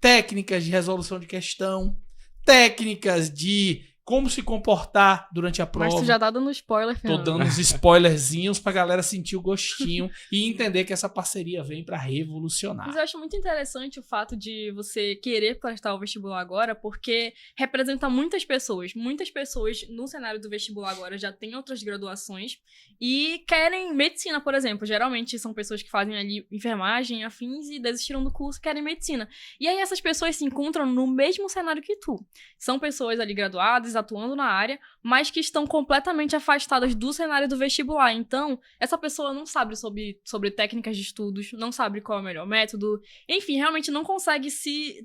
técnicas de resolução de questão, técnicas de como se comportar durante a prova. Mas tu já tá dando spoiler, Fernando. Tô dando uns spoilerzinhos pra galera sentir o gostinho e entender que essa parceria vem pra revolucionar. Mas eu acho muito interessante o fato de você querer prestar o vestibular agora, porque representa muitas pessoas. Muitas pessoas no cenário do vestibular agora já têm outras graduações e querem medicina, por exemplo. Geralmente são pessoas que fazem ali enfermagem, afins e desistiram do curso e querem medicina. E aí essas pessoas se encontram no mesmo cenário que tu. São pessoas ali graduadas, atuando na área, mas que estão completamente afastadas do cenário do vestibular. Então, essa pessoa não sabe sobre técnicas de estudos, não sabe qual é o melhor método, enfim, realmente não consegue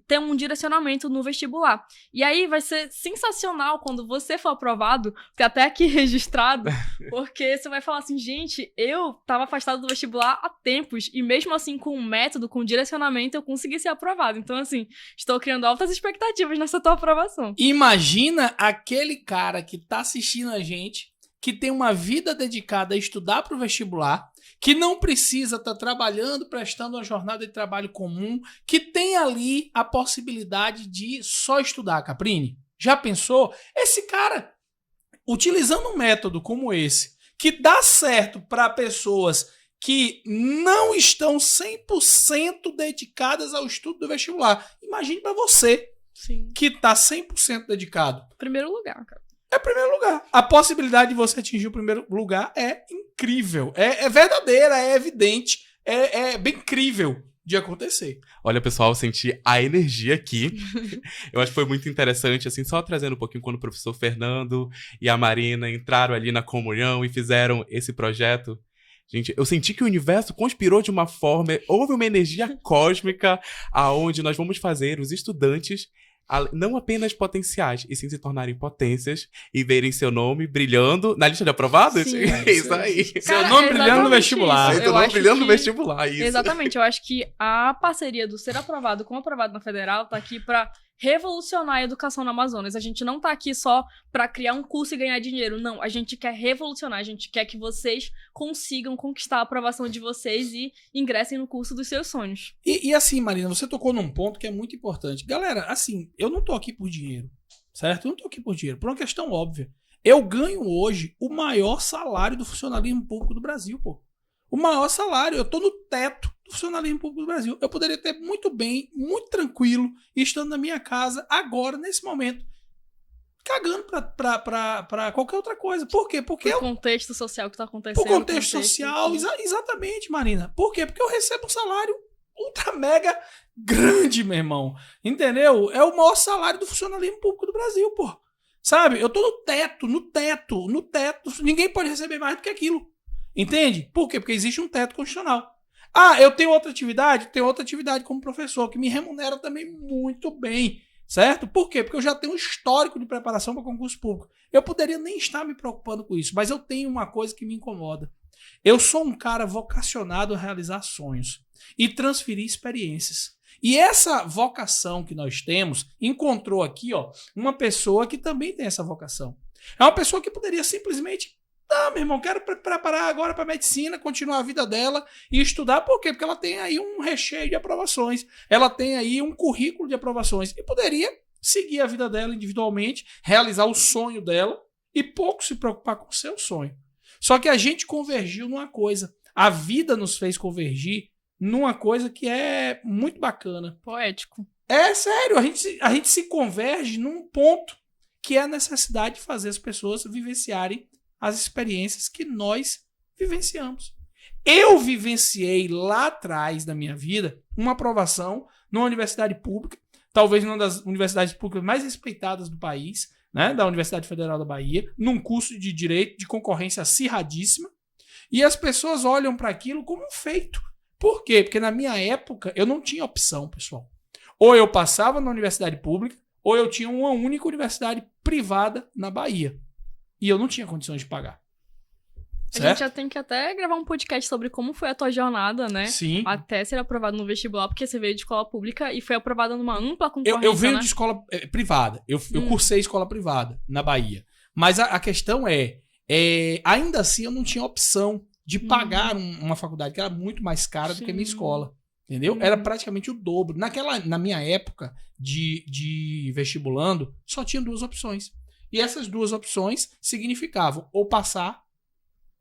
ter um direcionamento no vestibular. E aí vai ser sensacional quando você for aprovado, porque até aqui registrado, porque você vai falar assim, gente, eu tava afastado do vestibular há tempos, e mesmo assim com um método, com um direcionamento, eu consegui ser aprovado. Então, assim, estou criando altas expectativas nessa tua aprovação. Imagina aquele cara que tá assistindo a gente, que tem uma vida dedicada a estudar para o vestibular, que não precisa estar trabalhando, prestando uma jornada de trabalho comum, que tem ali a possibilidade de só estudar, Caprini. Já pensou? Esse cara, utilizando um método como esse, que dá certo para pessoas que não estão 100% dedicadas ao estudo do vestibular. Imagine para você, Sim. que está 100% dedicado. Primeiro lugar, cara. É primeiro lugar. A possibilidade de você atingir o primeiro lugar é incrível. É verdadeira, é evidente, é bem incrível de acontecer. Olha, pessoal, eu senti a energia aqui. Eu acho que foi muito interessante, assim, só trazendo um pouquinho quando o professor Fernando e a Marina entraram ali na comunhão e fizeram esse projeto. Gente, eu senti que o universo conspirou de uma forma, houve uma energia cósmica aonde nós vamos fazer os estudantes não apenas potenciais, e sim se tornarem potências e verem seu nome brilhando na lista de aprovados? Sim. Isso aí. Cara, Seu nome brilhando no vestibular. isso. Seu nome brilhando no vestibular, isso. Exatamente, eu acho que a parceria do Ser Aprovado com o Aprovado na Federal tá aqui pra revolucionar a educação no Amazonas. A gente não tá aqui só pra criar um curso e ganhar dinheiro, não. A gente quer revolucionar, a gente quer que vocês consigam conquistar a aprovação de vocês e ingressem no curso dos seus sonhos. E assim, Marina, você tocou num ponto que é muito importante. Galera, assim, eu não tô aqui por dinheiro, certo? Eu não tô aqui por dinheiro, por uma questão óbvia. Eu ganho hoje o maior salário do funcionalismo público do Brasil, pô. O maior salário, eu tô no teto do funcionalismo público do Brasil. Eu poderia ter muito bem, muito tranquilo, estando na minha casa agora, nesse momento, cagando pra qualquer outra coisa. Por quê? Porque O contexto social que tá acontecendo. por contexto social, exatamente, Marina. Por quê? Porque eu recebo um salário ultra mega grande, meu irmão. Entendeu? É o maior salário do funcionalismo público do Brasil, pô. Sabe? Eu tô no teto. Ninguém pode receber mais do que aquilo. Entende? Por quê? Porque existe um teto constitucional. Ah, eu tenho outra atividade? Tenho outra atividade como professor, que me remunera também muito bem. Certo? Por quê? Porque eu já tenho um histórico de preparação para concurso público. Eu poderia nem estar me preocupando com isso, mas eu tenho uma coisa que me incomoda. Eu sou um cara vocacionado a realizar sonhos e transferir experiências. E essa vocação que nós temos encontrou aqui, ó, uma pessoa que também tem essa vocação. É uma pessoa que poderia simplesmente meu irmão, quero preparar agora para medicina, continuar a vida dela e estudar. Por quê? Porque ela tem aí um recheio de aprovações, ela tem aí um currículo de aprovações e poderia seguir a vida dela individualmente, realizar o sonho dela e pouco se preocupar com o seu sonho. Só que a gente convergiu numa coisa. A vida nos fez convergir numa coisa que é muito bacana. Poético. É sério, a gente se converge num ponto que é a necessidade de fazer as pessoas vivenciarem as experiências que nós vivenciamos. Eu vivenciei lá atrás da minha vida uma aprovação numa universidade pública, talvez uma das universidades públicas mais respeitadas do país, né, da Universidade Federal da Bahia, num curso de direito de concorrência acirradíssima, e as pessoas olham para aquilo como um feito. Por quê? Porque na minha época eu não tinha opção, pessoal. Ou eu passava na universidade pública, ou eu tinha uma única universidade privada na Bahia. E eu não tinha condições de pagar. Certo? A gente já tem que até gravar um podcast sobre como foi a tua jornada, né? Sim. Até ser aprovado no vestibular, porque você veio de escola pública e foi aprovada numa ampla concorrência, Eu venho né? de escola privada. Eu cursei escola privada na Bahia. Mas a questão ainda assim eu não tinha opção de pagar uma faculdade que era muito mais cara do que a minha escola. Entendeu? Era praticamente o dobro. Na minha época de vestibulando, só tinha 2 opções. E essas 2 opções significavam ou passar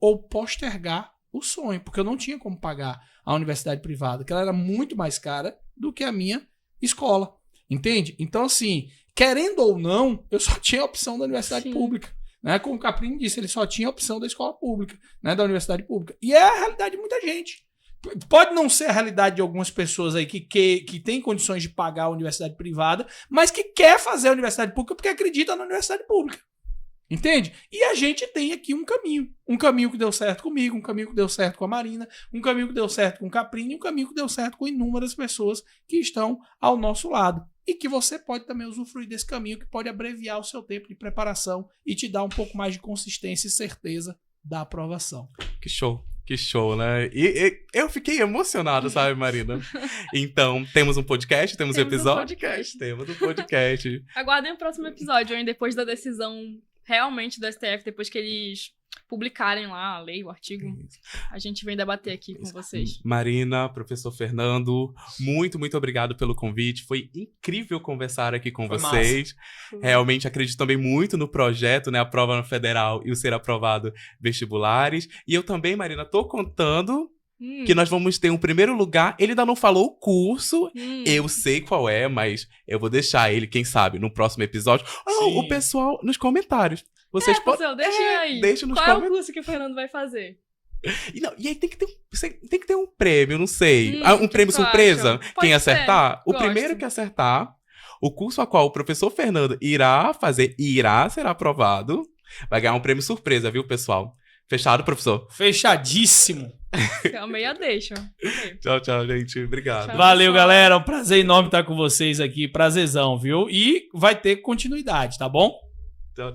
ou postergar o sonho, porque eu não tinha como pagar a universidade privada, que ela era muito mais cara do que a minha escola. Entende? Então, assim, querendo ou não, eu só tinha a opção da universidade pública. Né? Como o Caprini disse, ele só tinha a opção da escola pública, né? Da universidade pública. E é a realidade de muita gente. Pode não ser a realidade de algumas pessoas aí que tem condições de pagar a universidade privada, mas que quer fazer a universidade pública porque acredita na universidade pública. Entende? E a gente tem aqui um caminho. Um caminho que deu certo comigo, um caminho que deu certo com a Marina, um caminho que deu certo com o Caprini, e um caminho que deu certo com inúmeras pessoas que estão ao nosso lado. E que você pode também usufruir desse caminho que pode abreviar o seu tempo de preparação e te dar um pouco mais de consistência e certeza da aprovação. Que show, né? E eu fiquei emocionado, sabe, Marina? Então, temos um podcast, temos episódio? Temos um podcast. Aguardem o próximo episódio, hein? Depois da decisão realmente do STF, depois que eles publicarem lá a lei, o artigo, a gente vem debater aqui com vocês. Marina, professor Fernando, muito obrigado pelo convite. Foi incrível conversar aqui com vocês. Massa. Realmente acredito também muito no projeto, né? A prova no federal e o ser aprovado vestibulares. E eu também, Marina, tô contando que nós vamos ter um primeiro lugar. Ele ainda não falou o curso. Eu sei qual é, mas eu vou deixar ele, quem sabe, no próximo episódio. Ou o pessoal nos comentários. Vocês podem. Deixa aí. Deixa nos qual é o curso que o Fernando vai fazer? E aí tem que ter um prêmio, não sei. Um prêmio surpresa. Quem acertar? O primeiro que acertar, o curso a qual o professor Fernando será aprovado, vai ganhar um prêmio surpresa, viu, pessoal? Fechado, professor? Fechadíssimo. Amei a deixa. Tchau, gente. Obrigado. Tchau, valeu, pessoal. Galera. Um prazer enorme estar com vocês aqui. Prazerzão, viu? E vai ter continuidade, tá bom? Tchau.